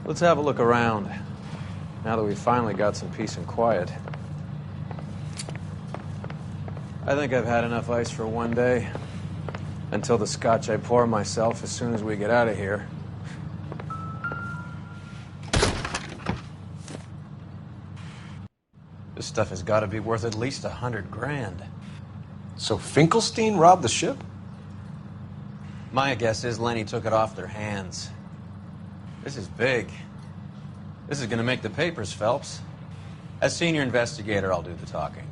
Let's have a look around. Now that we've finally got some peace and quiet. I think I've had enough ice for one day. Until the scotch I pour myself as soon as we get out of here. This stuff has got to be worth at least 100 grand. So Finkelstein robbed the ship? My guess is Lenny took it off their hands. This is big. This is going to make the papers, Phelps. As senior investigator, I'll do the talking.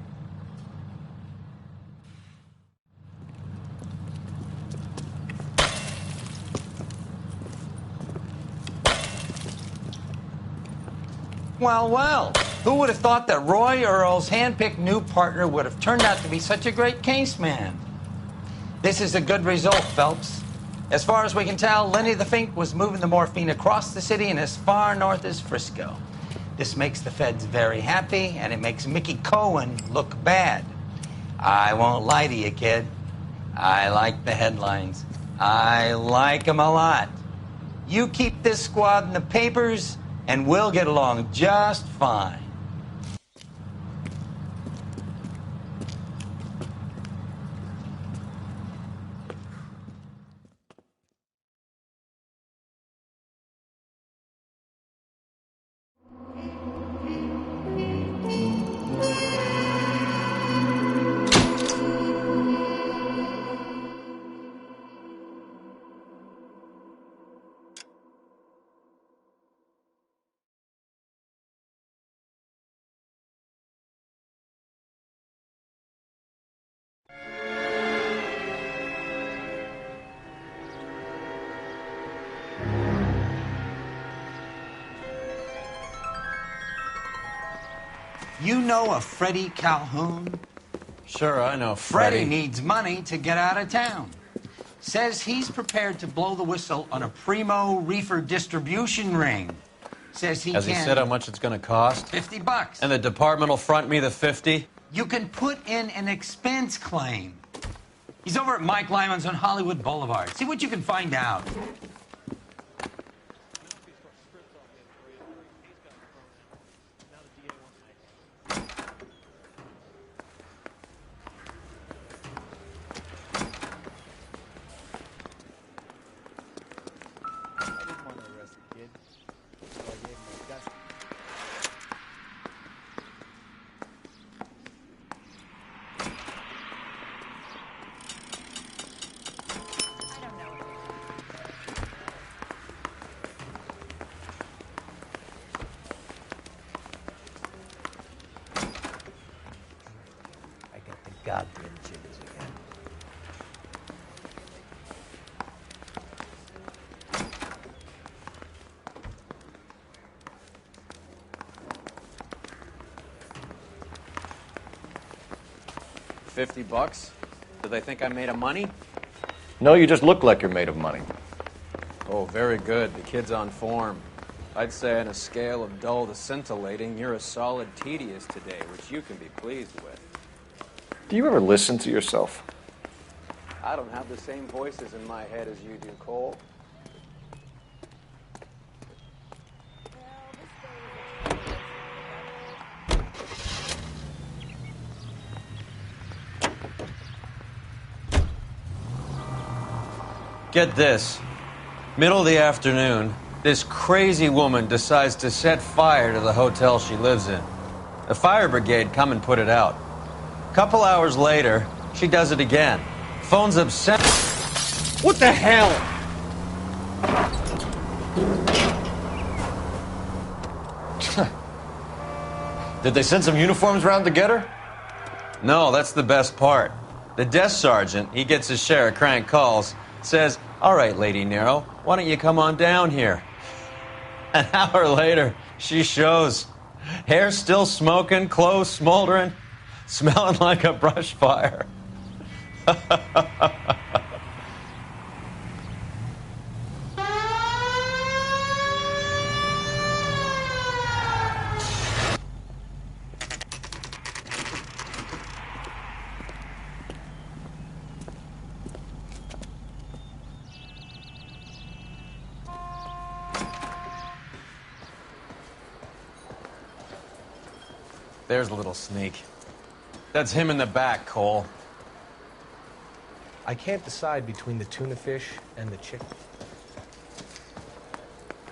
Well, well, who would have thought that Roy Earl's hand-picked new partner would have turned out to be such a great case man? This is a good result, Phelps. As far as we can tell, Lenny the Fink was moving the morphine across the city and as far north as Frisco. This makes the feds very happy, and it makes Mickey Cohen look bad. I won't lie to you, kid. I like the headlines. I like them a lot. You keep this squad in the papers, and we'll get along just fine. You know a Freddie Calhoun? Sure, I know Freddie needs money to get out of town. Says he's prepared to blow the whistle on a primo reefer distribution ring. Says he Has he said how much it's going to cost? $50. And the department will front me the 50? You can put in an expense claim. He's over at Mike Lyman's on Hollywood Boulevard. See what you can find out. Goddamn jitters again. $50? Do they think I'm made of money? No, you just look like you're made of money. Oh, very good. The kid's on form. I'd say on a scale of dull to scintillating, you're a solid tedious today, which you can be pleased with. Do you ever listen to yourself? I don't have the same voices in my head as you do, Cole. Get this. Middle of the afternoon, this crazy woman decides to set fire to the hotel she lives in. The fire brigade come and put it out. Couple hours later, she does it again. Phone's upset. What the hell? Did they send some uniforms round to get her? No, that's the best part. The desk sergeant, he gets his share of crank calls, says, "All right, Lady Nero, why don't you come on down here?" An hour later, she shows. Hair still smoking, clothes smoldering, smelling like a brush fire. There's a little sneak. That's him in the back, Cole. I can't decide between the tuna fish and the chicken.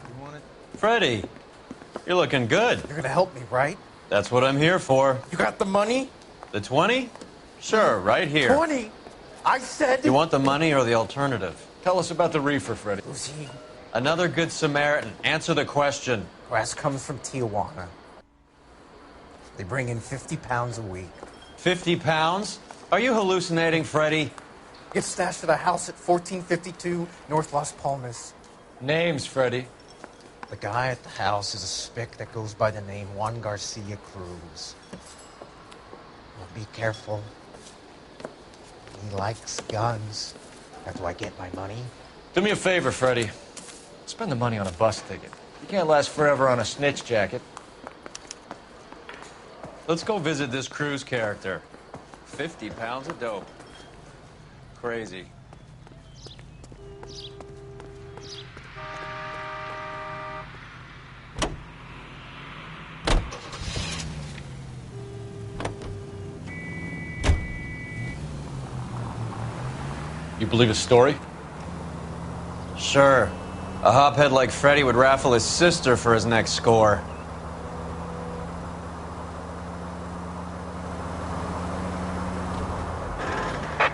You want it? Freddie, you're looking good. You're gonna help me, right? That's what I'm here for. You got the money? The 20? Sure, right here. 20? I said... You want the money or the alternative? Tell us about the reefer, Freddy. Who's he? Another good Samaritan. Answer the question. Grass comes from Tijuana. They bring in 50 pounds a week. 50 pounds? Are you hallucinating, Freddy? Gets stashed at a house at 1452 North Las Palmas. Names, Freddy. The guy at the house is a spick that goes by the name Juan Garcia Cruz. Well, be careful. He likes guns. After I get my money. Do me a favor, Freddy. Spend the money on a bus ticket. You can't last forever on a snitch jacket. Let's go visit this Cruz character. 50 pounds of dope. Crazy. You believe his story? Sure. A hophead like Freddy would raffle his sister for his next score.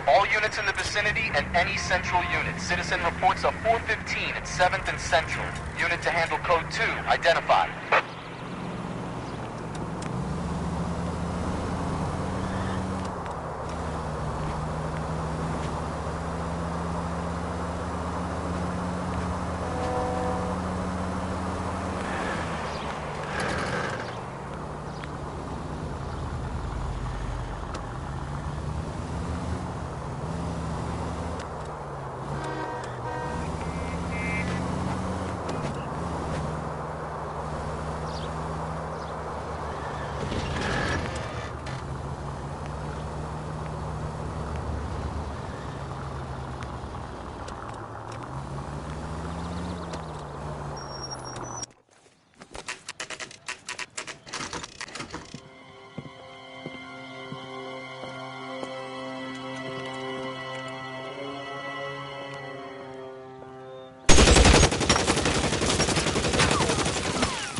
All units in the vicinity and any central unit. Citizen reports of 415 at 7th and Central. Unit to handle code 2. Identified.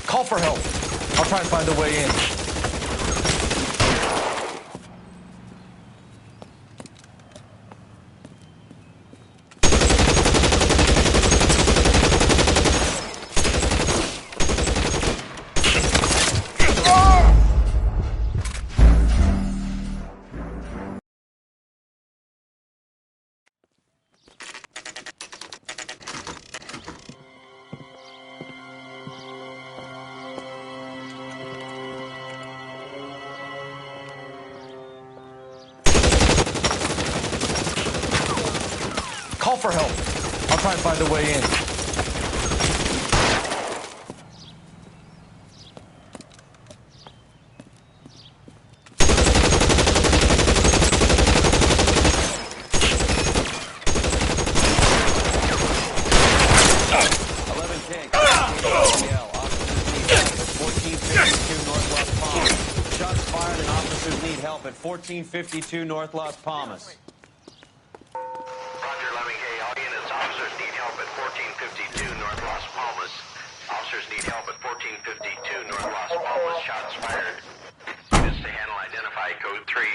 Call for help. I'll try and find a way in. Call for help. I'll try and find a way in. Shots fired and officers need help at 1452 North Las Palmas. Roger, 11K. All units, officers need help at 1452 North Las Palmas. Officers need help at 1452 North Las Palmas. Shots fired. Units to handle identify code 3.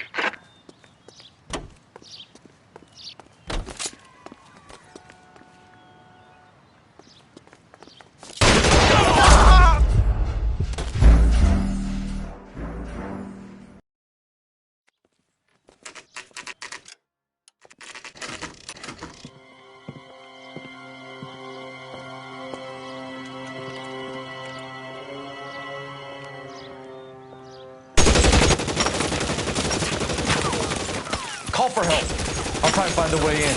Call for help. I'll try and find a way in.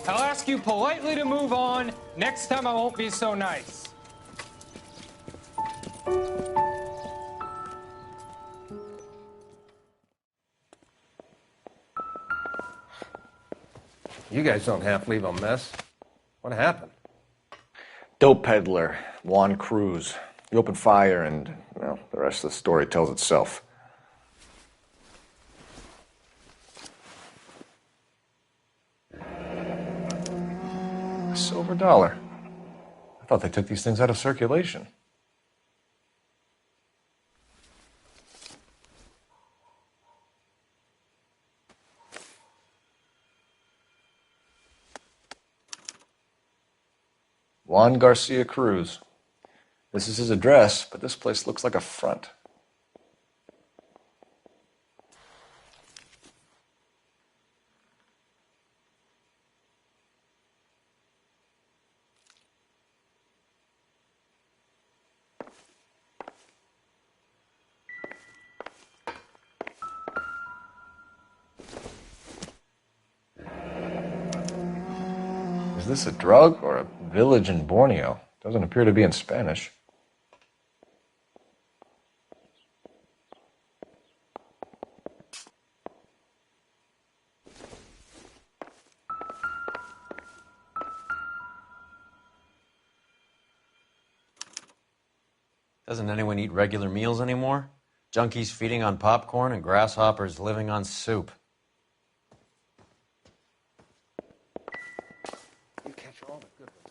I'll ask you politely to move on. Next time I won't be so nice. You guys don't half leave a mess. What happened? Dope peddler, Juan Cruz. He opened fire and, well, the rest of the story tells itself. A silver dollar. I thought they took these things out of circulation. Juan Garcia Cruz. This is his address, but this place looks like a front. Is this a drug or a village in Borneo? Doesn't appear to be in Spanish. Doesn't anyone eat regular meals anymore? Junkies feeding on popcorn and grasshoppers living on soup. You catch all the good ones,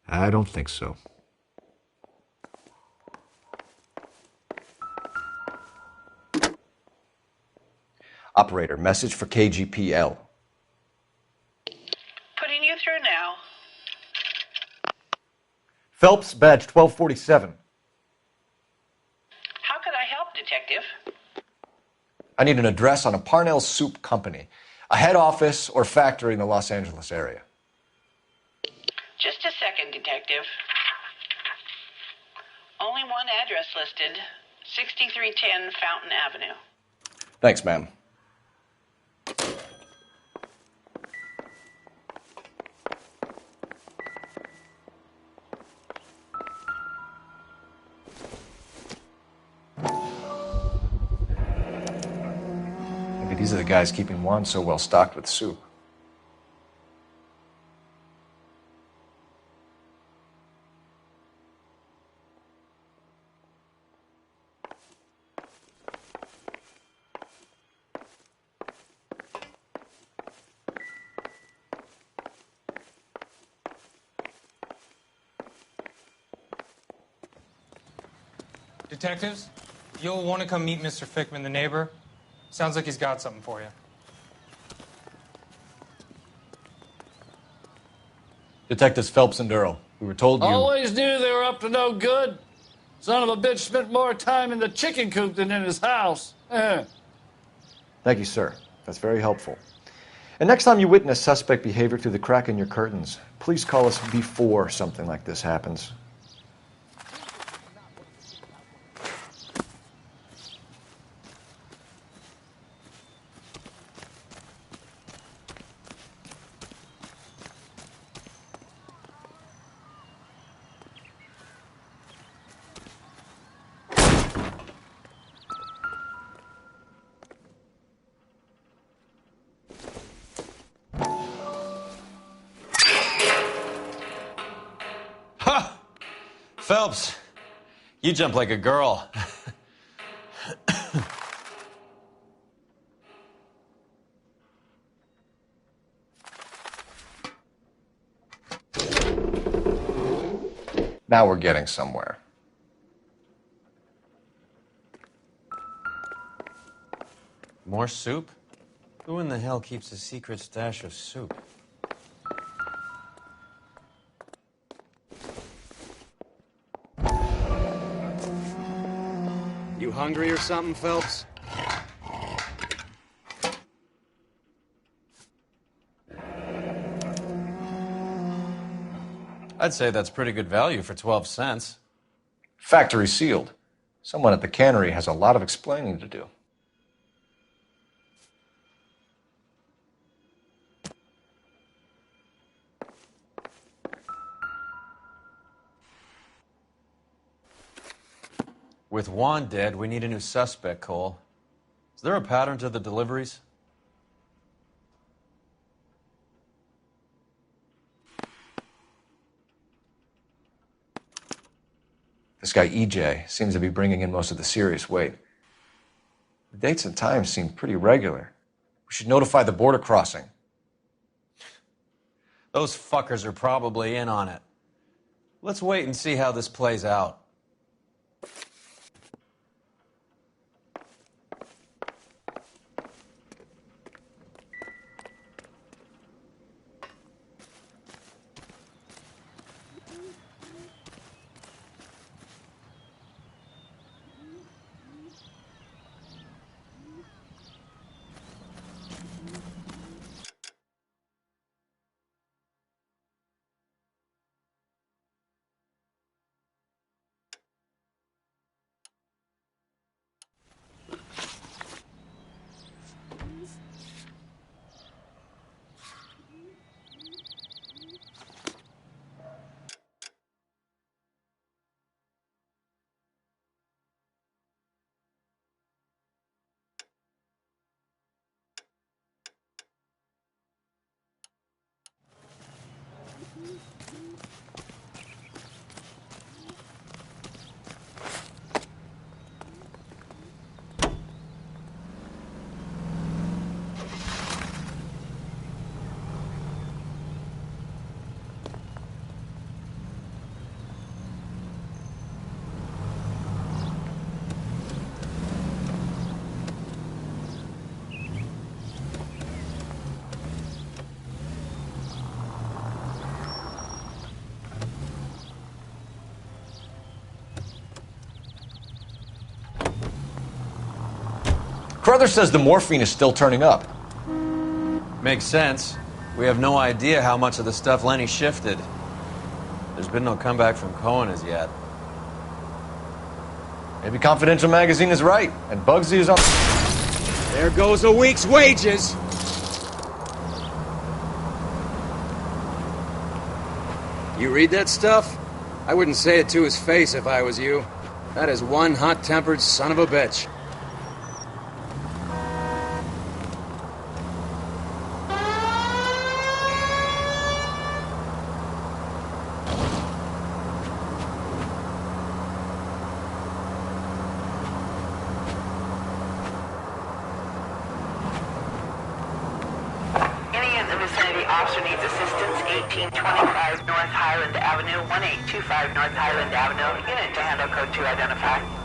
I don't think so. Operator, message for KGPL. Putting you through now. Phelps, badge 1247. How could I help, Detective? I need an address on a Parnell Soup Company, a head office or factory in the Los Angeles area. Just a second, Detective. Only one address listed, 6310 Fountain Avenue. Thanks, ma'am. Maybe these are the guys keeping Juan so well stocked with soup. Detectives, you'll want to come meet Mr. Fickman, the neighbor. Sounds like he's got something for you. Detectives Phelps and Earl. We were told you... Always knew they were up to no good. Son of a bitch spent more time in the chicken coop than in his house. Thank you, sir. That's very helpful. And next time you witness suspect behavior through the crack in your curtains, please call us before something like this happens. Phelps, you jump like a girl. Now we're getting somewhere. More soup? Who in the hell keeps a secret stash of soup? You hungry or something, Phelps? I'd say that's pretty good value for 12 cents. Factory sealed. Someone at the cannery has a lot of explaining to do. With Juan dead, we need a new suspect, Cole. Is there a pattern to the deliveries? This guy EJ seems to be bringing in most of the serious weight. The dates and times seem pretty regular. We should notify the border crossing. Those fuckers are probably in on it. Let's wait and see how this plays out. Carruthers says the morphine is still turning up. Makes sense. We have no idea how much of the stuff Lenny shifted. There's been no comeback from Cohen as yet. Maybe Confidential Magazine is right, and Bugsy is on... There goes a week's wages! You read that stuff? I wouldn't say it to his face if I was you. That is one hot-tempered son of a bitch. Any in the vicinity officer needs assistance, 1825 North Highland Avenue, 1825 North Highland Avenue. Unit to handle code 2 identify.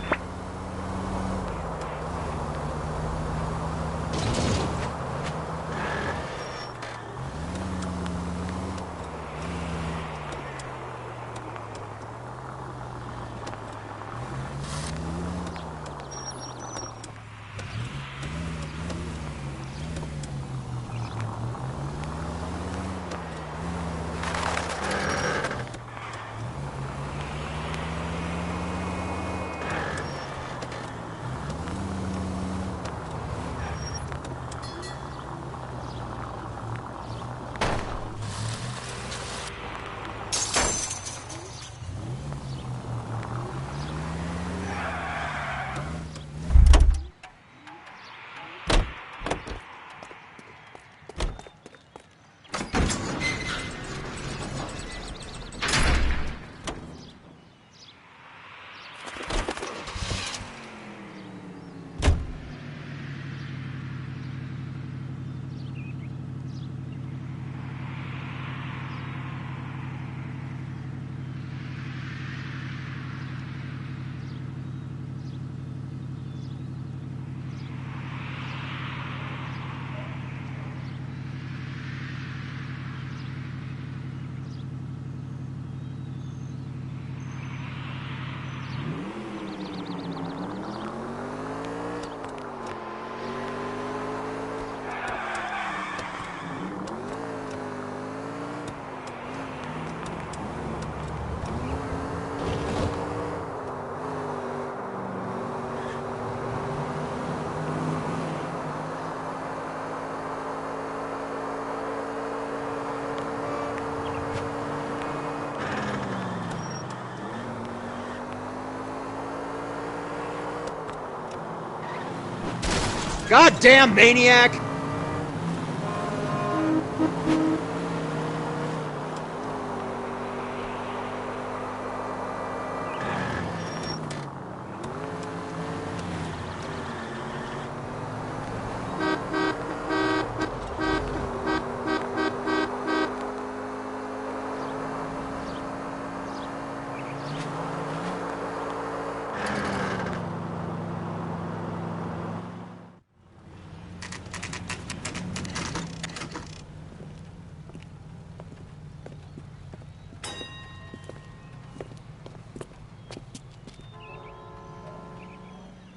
Goddamn maniac!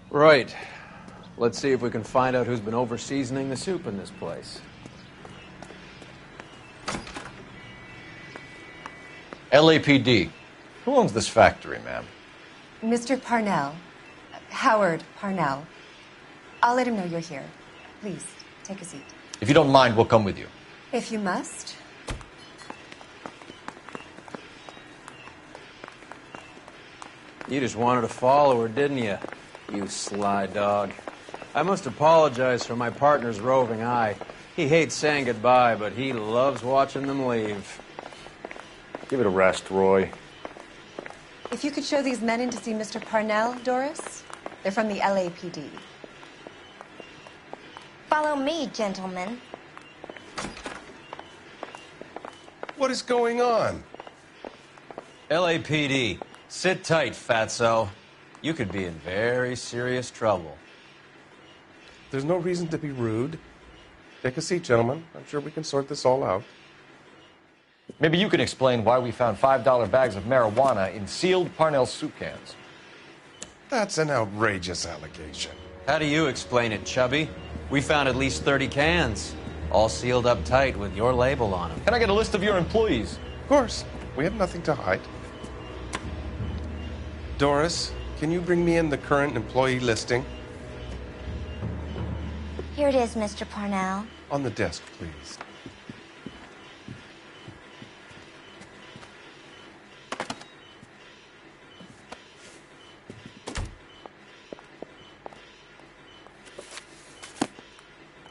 Right. Let's see if we can find out who's been over-seasoning the soup in this place. LAPD. Who owns this factory, ma'am? Mr. Parnell. Howard Parnell. I'll let him know you're here. Please, take a seat. If you don't mind, we'll come with you. If you must. You just wanted to follow her, didn't you? You sly dog. I must apologize for my partner's roving eye. He hates saying goodbye, but he loves watching them leave. Give it a rest, Roy. If you could show these men in to see Mr. Parnell, Doris. They're from the LAPD. Follow me, gentlemen. What is going on? LAPD. Sit tight, fatso. You could be in very serious trouble. There's no reason to be rude. Take a seat, gentlemen. I'm sure we can sort this all out. Maybe you can explain why we found $5 bags of marijuana in sealed Parnell soup cans. That's an outrageous allegation. How do you explain it, Chubby? We found at least 30 cans, all sealed up tight with your label on them. Can I get a list of your employees? Of course. We have nothing to hide. Doris, can you bring me in the current employee listing? Here it is, Mr. Parnell. On the desk, please.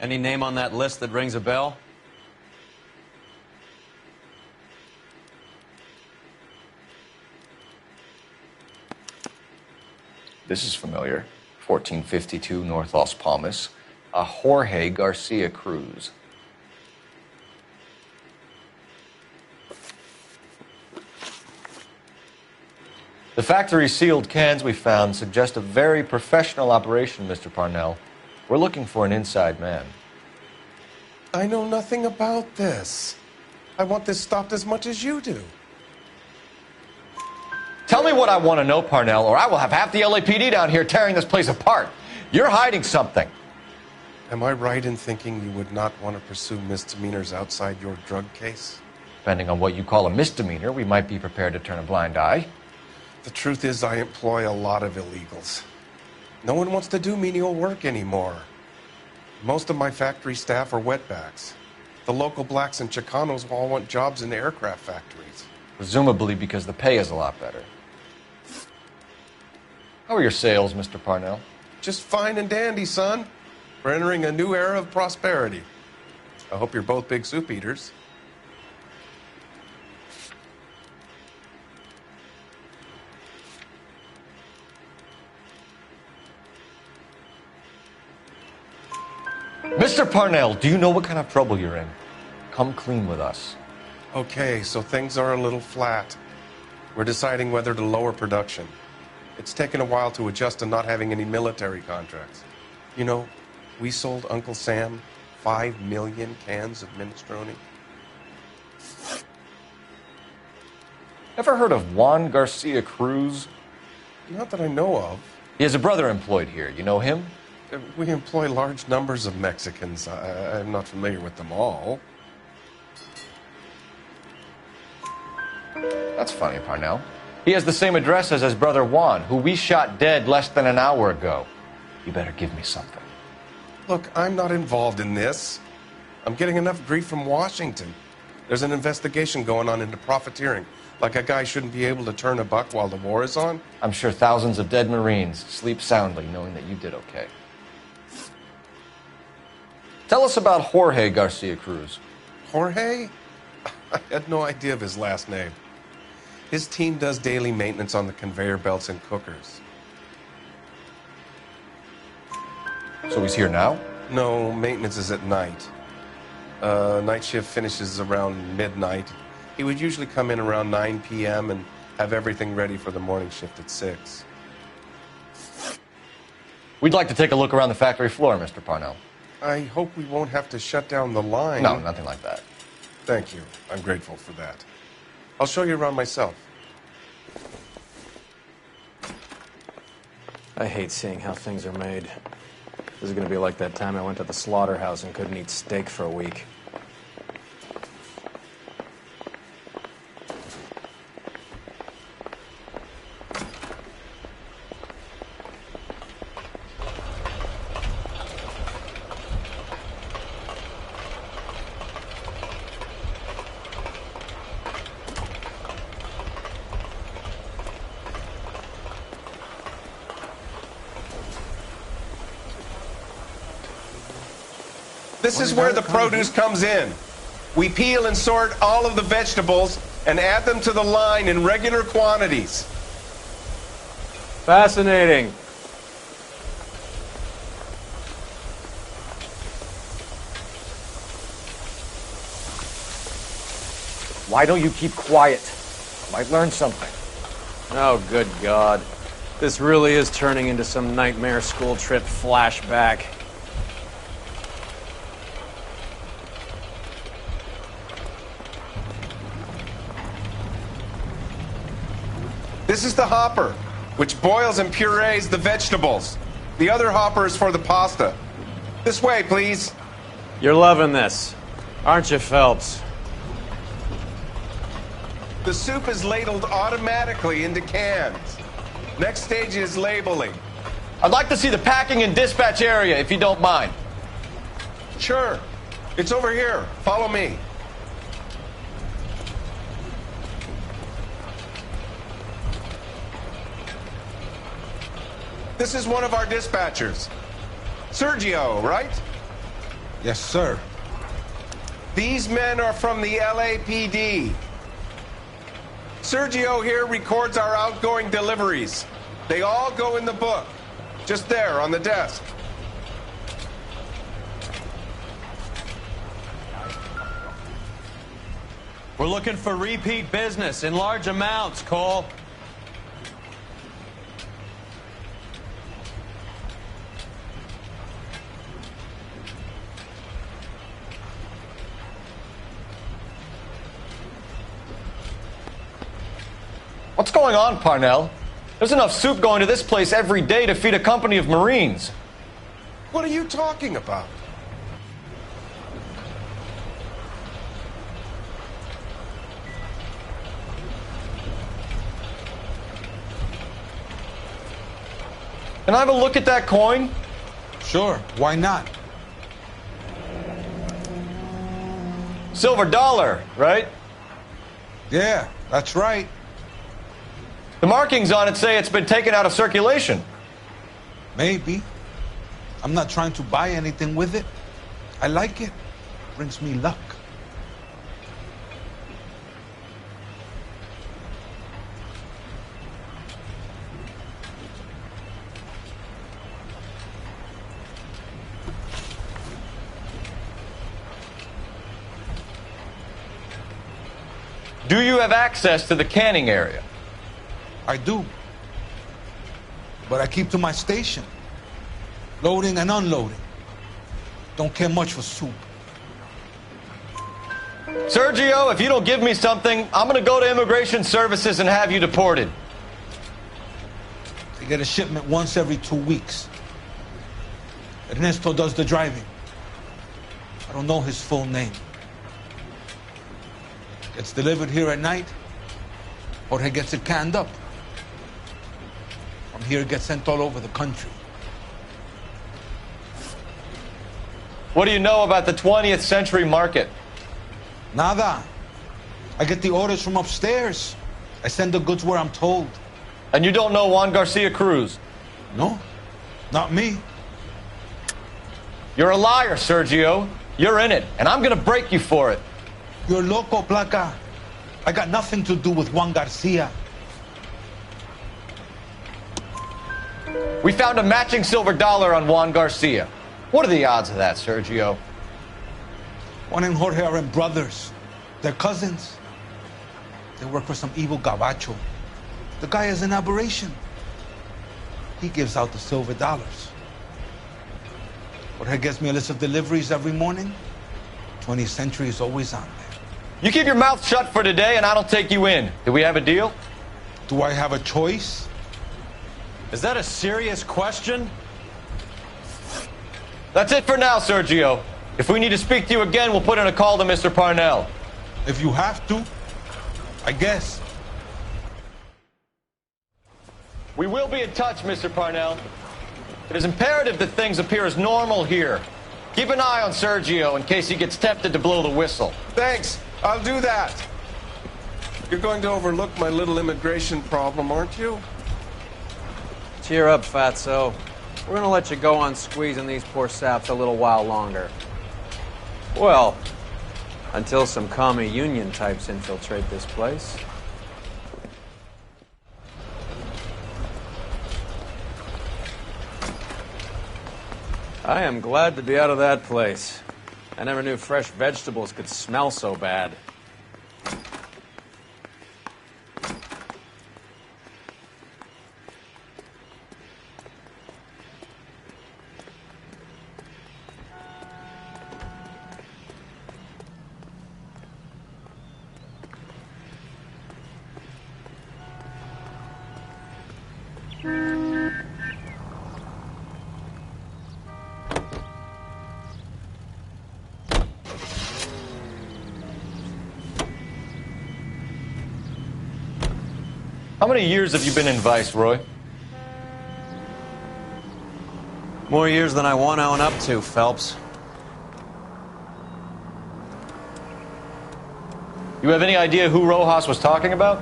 Any name on that list that rings a bell? This is familiar. 1452 North Las Palmas. A Jorge Garcia Cruz. The factory sealed cans we found suggest a very professional operation, Mr. Parnell. We're looking for an inside man. I know nothing about this. I want this stopped as much as you do. Tell me what I want to know, Parnell, or I will have half the LAPD down here tearing this place apart. You're hiding something. Am I right in thinking you would not want to pursue misdemeanors outside your drug case? Depending on what you call a misdemeanor, we might be prepared to turn a blind eye. The truth is, I employ a lot of illegals. No one wants to do menial work anymore. Most of my factory staff are wetbacks. The local blacks and Chicanos all want jobs in aircraft factories. Presumably because the pay is a lot better. How are your sales, Mr. Parnell? Just fine and dandy, son. We're entering a new era of prosperity. I hope you're both big soup eaters. Mr. Parnell, do you know what kind of trouble you're in? Come clean with us. Okay, so things are a little flat. We're deciding whether to lower production. It's taken a while to adjust to not having any military contracts. You know, we sold Uncle Sam 5 million cans of minestrone. Ever heard of Juan Garcia Cruz? Not that I know of. He has a brother employed here. You know him? We employ large numbers of Mexicans. I'm not familiar with them all. That's funny, Parnell. He has the same address as his brother Juan, who we shot dead less than an hour ago. You better give me something. Look, I'm not involved in this. I'm getting enough grief from Washington. There's an investigation going on into profiteering. Like a guy shouldn't be able to turn a buck while the war is on. I'm sure thousands of dead Marines sleep soundly knowing that you did okay. Tell us about Jorge Garcia Cruz. Jorge? I had no idea of his last name. His team does daily maintenance on the conveyor belts and cookers. So he's here now? No, maintenance is at night. Night shift finishes around midnight. He would usually come in around 9 p.m. and have everything ready for the morning shift at 6. We'd like to take a look around the factory floor, Mr. Parnell. I hope we won't have to shut down the line. No, nothing like that. Thank you. I'm grateful for that. I'll show you around myself. I hate seeing how things are made. This is going to be like that time I went to the slaughterhouse and couldn't eat steak for a week. This is where the produce comes in. We peel and sort all of the vegetables and add them to the line in regular quantities. Fascinating. Why don't you keep quiet? Might learn something. Oh, good God. This really is turning into some nightmare school trip flashback. This is the hopper, which boils and purees the vegetables. The other hopper is for the pasta. This way, please. You're loving this, aren't you, Phelps? The soup is ladled automatically into cans. Next stage is labeling. I'd like to see the packing and dispatch area, if you don't mind. Sure. It's over here. Follow me. This is one of our dispatchers. Sergio, right? Yes, sir. These men are from the LAPD. Sergio here records our outgoing deliveries. They all go in the book. Just there on the desk. We're looking for repeat business in large amounts, Cole. What's going on, Parnell? There's enough soup going to this place every day to feed a company of Marines. What are you talking about? Can I have a look at that coin? Sure, why not? Silver dollar, right? Yeah, that's right. The markings on it say it's been taken out of circulation. Maybe. I'm not trying to buy anything with it. I like it. Brings me luck. Do you have access to the canning area? I do. But I keep to my station. Loading and unloading. Don't care much for soup. Sergio, if you don't give me something, I'm going to go to Immigration Services and have you deported. They get a shipment once every 2 weeks. Ernesto does the driving. I don't know his full name. Gets delivered here at night, or he gets it canned up. From here, it gets sent all over the country. What do you know about the 20th century market? Nada. I get the orders from upstairs. I send the goods where I'm told. And you don't know Juan Garcia Cruz? No, not me. You're a liar, Sergio. You're in it, and I'm gonna break you for it. You're loco, Placa. I got nothing to do with Juan Garcia. We found a matching silver dollar on Juan Garcia. What are the odds of that, Sergio? Juan and Jorge are brothers. They're cousins. They work for some evil gabacho. The guy is an aberration. He gives out the silver dollars. Jorge gets me a list of deliveries every morning. 20th Century is always on there. You keep your mouth shut for today, and I don't take you in. Do we have a deal? Do I have a choice? Is that a serious question? That's it for now, Sergio. If we need to speak to you again, we'll put in a call to Mr. Parnell. If you have to, I guess. We will be in touch, Mr. Parnell. It is imperative that things appear as normal here. Keep an eye on Sergio in case he gets tempted to blow the whistle. Thanks. I'll do that. You're going to overlook my little immigration problem, aren't you? Cheer up, fatso. We're gonna let you go on squeezing these poor saps a little while longer. Well, until some commie union types infiltrate this place. I am glad to be out of that place. I never knew fresh vegetables could smell so bad. How many years have you been in Vice, Roy? More years than I want to own up to, Phelps. You have any idea who Rojas was talking about?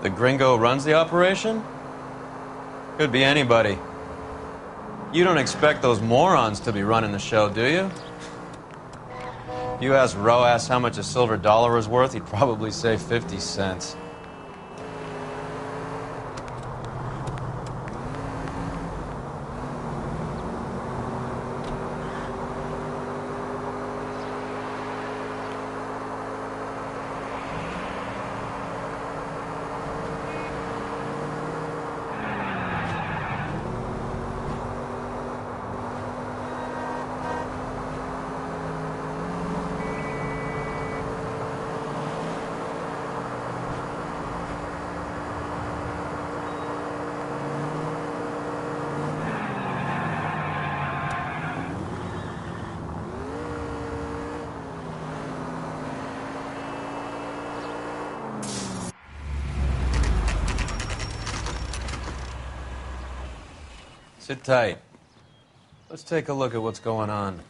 The gringo runs the operation? Could be anybody. You don't expect those morons to be running the show, do you? If you asked Rojas how much a silver dollar was worth, he'd probably say 50 cents. Sit tight. Let's take a look at what's going on.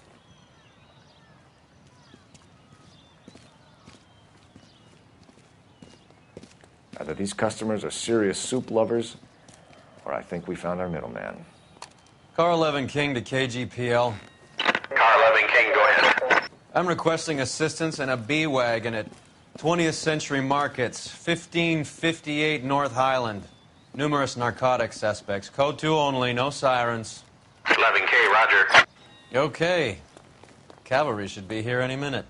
Either these customers are serious soup lovers, or I think we found our middleman. Car 11 King to KGPL. Car 11 King, go ahead. I'm requesting assistance in a B-Wagon at 20th Century Markets, 1558 North Highland. Numerous narcotic suspects. Code 2 only, no sirens. 11K, roger. Okay. Cavalry should be here any minute.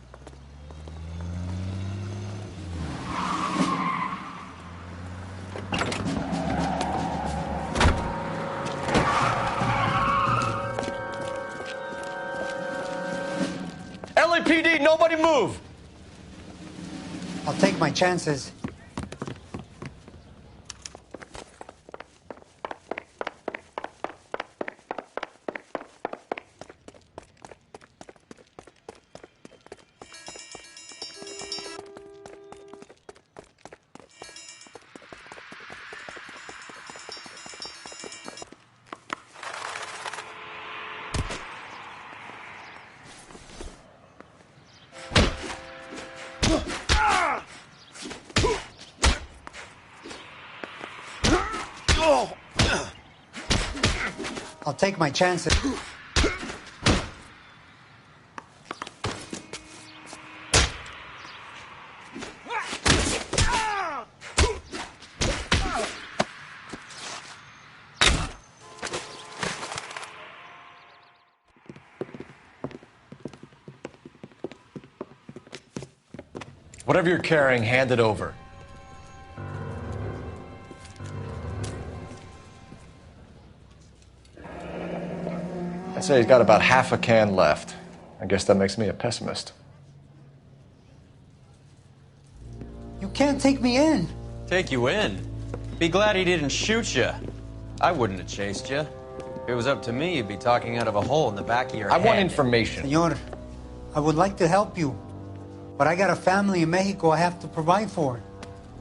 LAPD, nobody move! I'll take my chances. take my chances. Whatever you're carrying, hand it over. I'd say he's got about half a can left. I guess that makes me a pessimist. You can't take me in. Take you in? Be glad he didn't shoot you. I wouldn't have chased you. If it was up to me, you'd be talking out of a hole in the back of your head. I want information. Senor, I would like to help you, but I got a family in Mexico I have to provide for.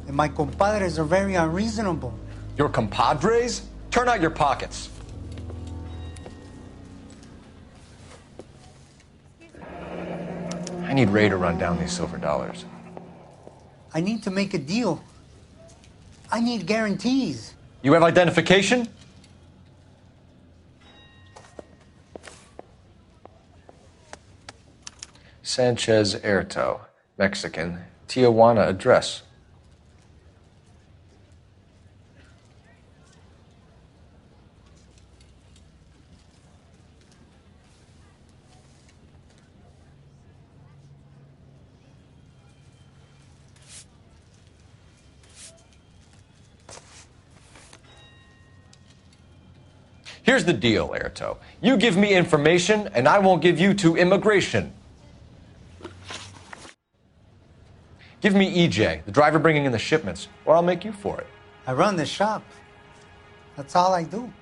And my compadres are very unreasonable. Your compadres? Turn out your pockets. I need Ray to run down these silver dollars. I need to make a deal. I need guarantees. You have identification? Sanchez Erto, Mexican, Tijuana address. Here's the deal, Erto. You give me information, and I won't give you to immigration. Give me EJ, the driver bringing in the shipments, or I'll make you for it. I run the shop. That's all I do.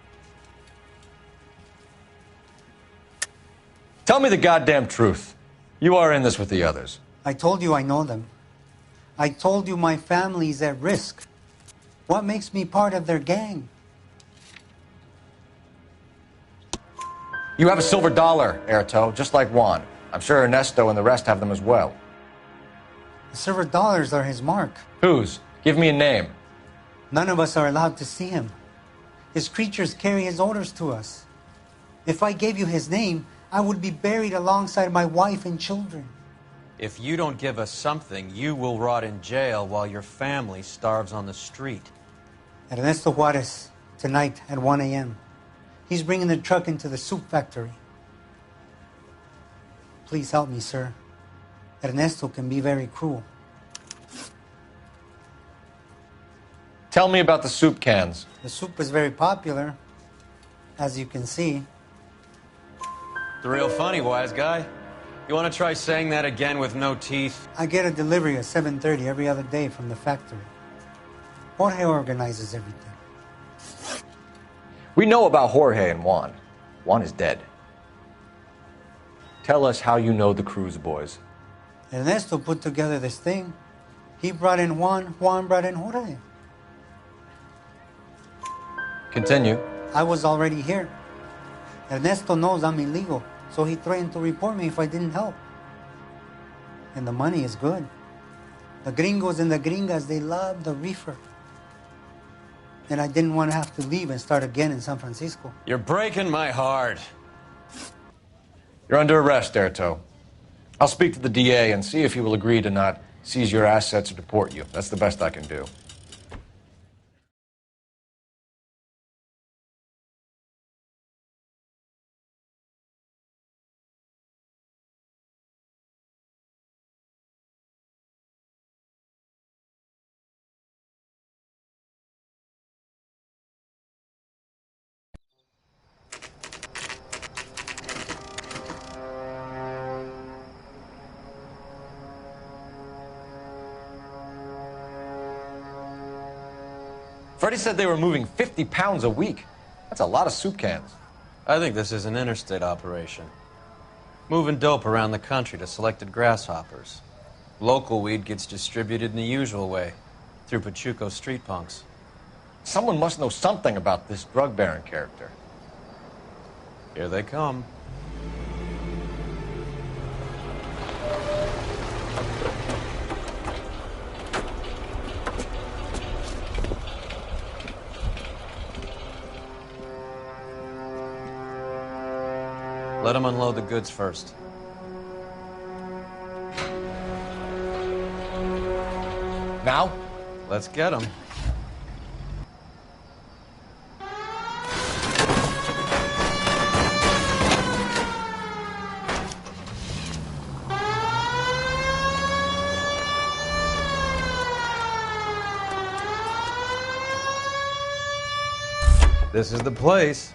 Tell me the goddamn truth. You are in this with the others. I told you I know them. I told you my family's at risk. What makes me part of their gang? You have a silver dollar, Erto, just like Juan. I'm sure Ernesto and the rest have them as well. The silver dollars are his mark. Whose? Give me a name. None of us are allowed to see him. His creatures carry his orders to us. If I gave you his name, I would be buried alongside my wife and children. If you don't give us something, you will rot in jail while your family starves on the street. Ernesto Juarez, tonight at 1 a.m. He's bringing the truck into the soup factory. Please help me, sir. Ernesto can be very cruel. Tell me about the soup cans. The soup is very popular, as you can see. It's real funny, wise guy. You want to try saying that again with no teeth? I get a delivery at 7:30 every other day from the factory. Jorge organizes everything. We know about Jorge and Juan. Juan is dead. Tell us how you know the Cruz boys. Ernesto put together this thing. He brought in Juan, Juan brought in Jorge. Continue. I was already here. Ernesto knows I'm illegal, so he threatened to report me if I didn't help. And the money is good. The gringos and the gringas, they love the reefer. And I didn't want to have to leave and start again in San Francisco. You're breaking my heart. You're under arrest, Erto. I'll speak to the DA and see if he will agree to not seize your assets or deport you. That's the best I can do. Freddie said they were moving 50 pounds a week. That's a lot of soup cans. I think this is an interstate operation. Moving dope around the country to selected grasshoppers. Local weed gets distributed in the usual way, through Pachuco street punks. Someone must know something about this drug baron character. Here they come. Let him unload the goods first. Now? Let's get him. This is the place.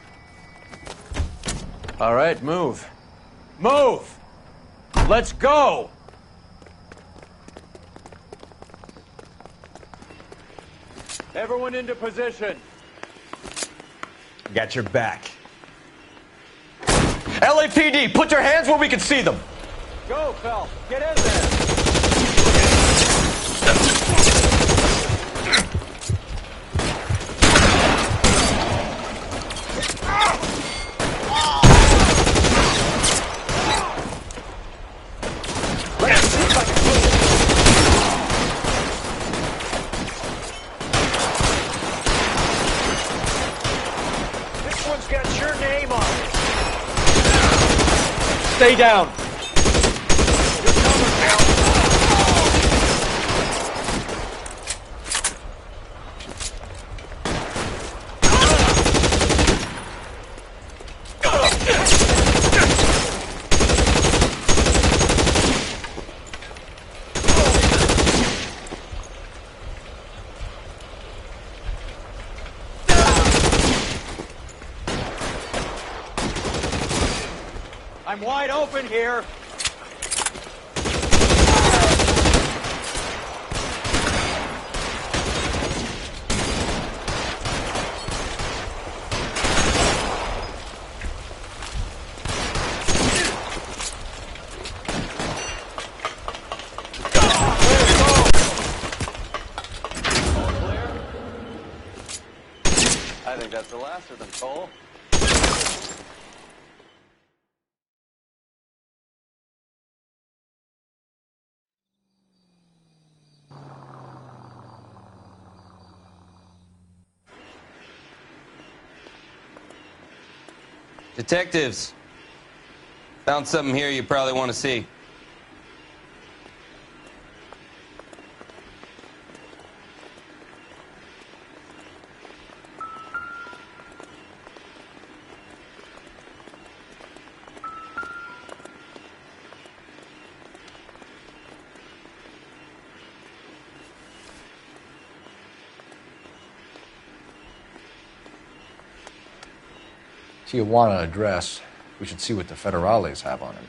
All right, move. Move! Let's go! Everyone into position. Got your back. LAPD, put your hands where we can see them. Go, Phelps. Get in there. Stay down. I'm wide open here. I think that's the last of them, Cole. Detectives, found something here you probably want to see. Tijuana address. We should see what the federales have on him.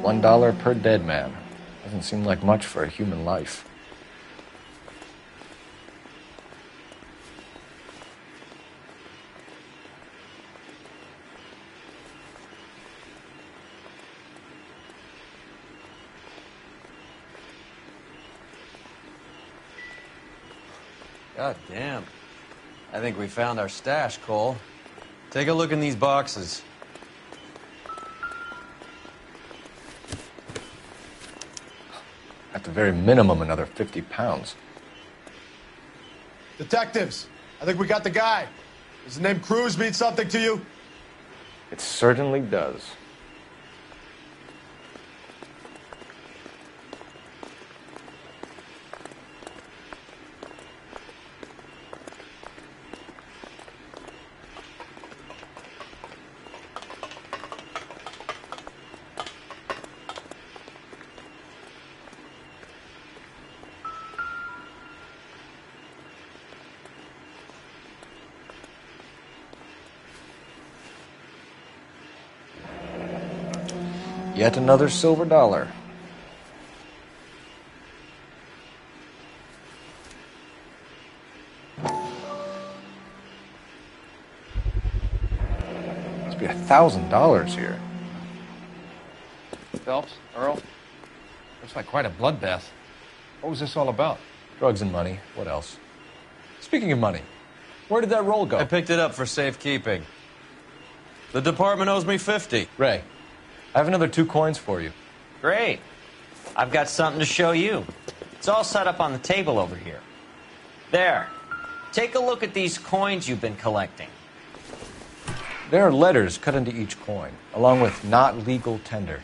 $1 per dead man. Doesn't seem like much for a human life. God damn. I think we found our stash, Cole. Take a look in these boxes. At the very minimum, another 50 pounds. Detectives, I think we got the guy. Does the name Cruz mean something to you? It certainly does. Yet another silver dollar. Must be $1,000 here. Phelps, Earl, looks like quite a bloodbath. What was this all about? Drugs and money. What else? Speaking of money, where did that roll go? I picked it up for safekeeping. The department owes me 50. Ray, I have another 2 coins for you. Great. I've got something to show you. It's all set up on the table over here. There. Take a look at these coins you've been collecting. There are letters cut into each coin, along with not legal tender.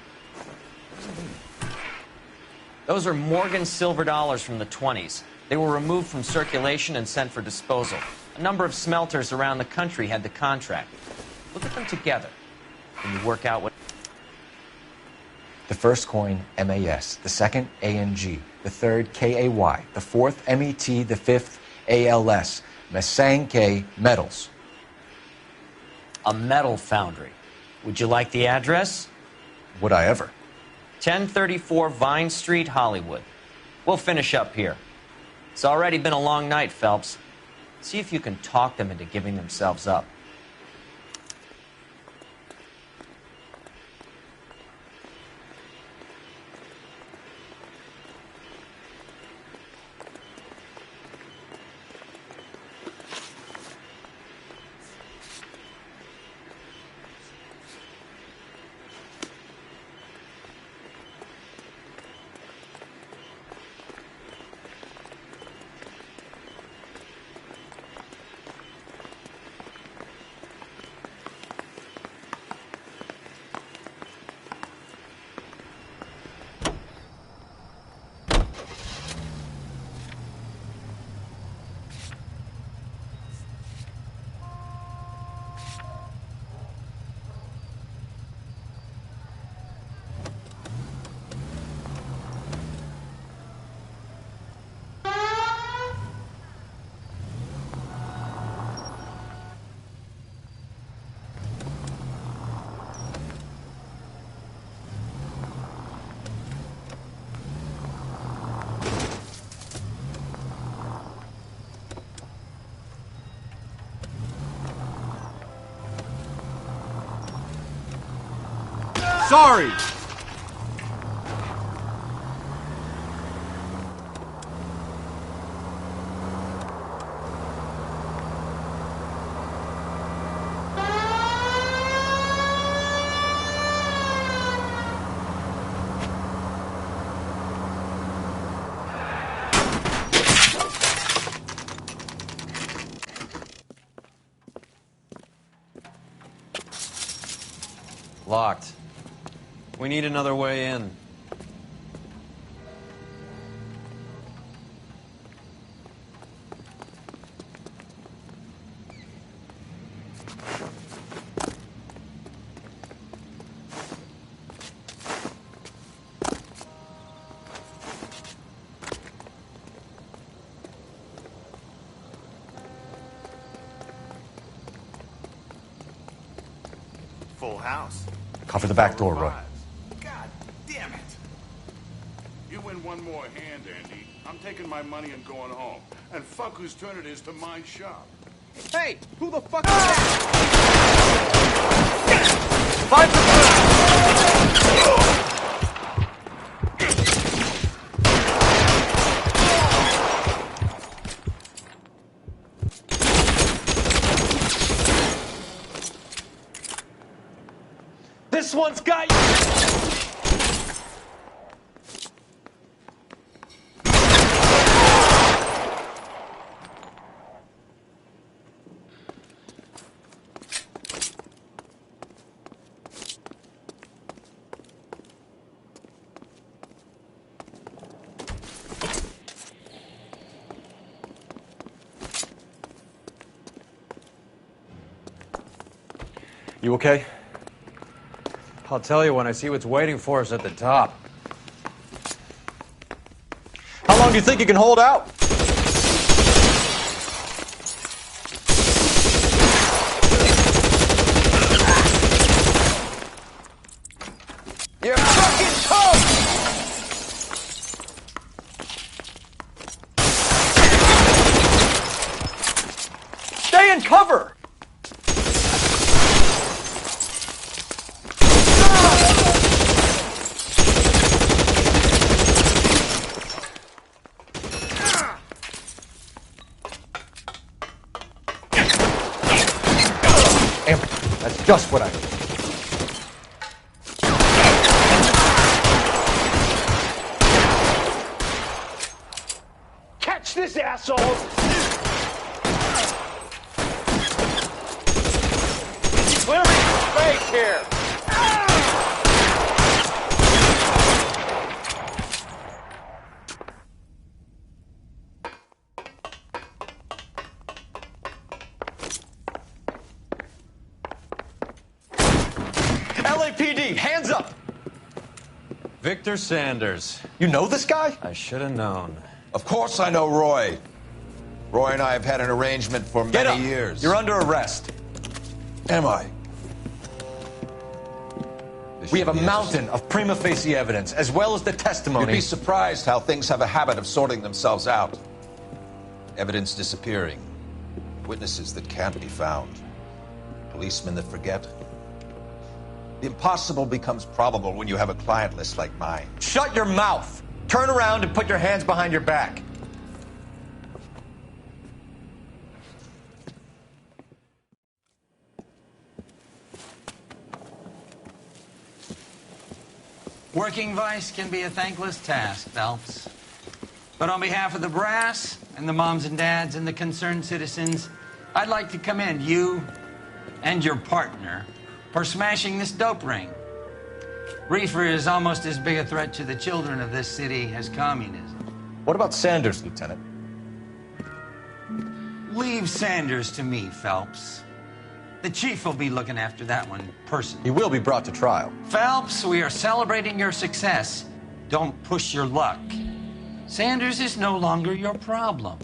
Those are Morgan silver dollars from the 20s. They were removed from circulation and sent for disposal. A number of smelters around the country had the contract. Look at them together. Can you work out what... The first coin, MAS. The second, ANG. The third, KAY. The fourth, MET. The fifth, ALS. Masanke Metals. A metal foundry. Would you like the address? Would I ever? 1034 Vine Street, Hollywood. We'll finish up here. It's already been a long night, Phelps. See if you can talk them into giving themselves up. Sorry! Locked. We need another way in. Full house. Cover the back door, Roy. God damn it! You win one more hand, Andy. I'm taking my money and going home. And fuck whose turn it is to mind shop. Hey, who the fuck is that? This one's got you! You okay? I'll tell you when I see what's waiting for us at the top. How long do you think you can hold out? You're fucking toast! Stay in cover! Just what I need. Catch this, asshole! Clear me space here! LAPD, hands up! Victor Sanders. You know this guy? I should have known. Of course I know Roy. Roy and I have had an arrangement for many years. You're under arrest. Am I? We have a mountain of prima facie evidence, as well as the testimony. You'd be surprised how things have a habit of sorting themselves out. Evidence disappearing. Witnesses that can't be found. Policemen that forget. The impossible becomes probable when you have a client list like mine. Shut your mouth! Turn around and put your hands behind your back. Working vice can be a thankless task, Phelps. But on behalf of the brass and the moms and dads and the concerned citizens, I'd like to commend you and your partner for smashing this dope ring. Reefer is almost as big a threat to the children of this city as communism. What about Sanders, Lieutenant? Leave Sanders to me, Phelps. The chief will be looking after that one personally. He will be brought to trial. Phelps, we are celebrating your success. Don't push your luck. Sanders is no longer your problem.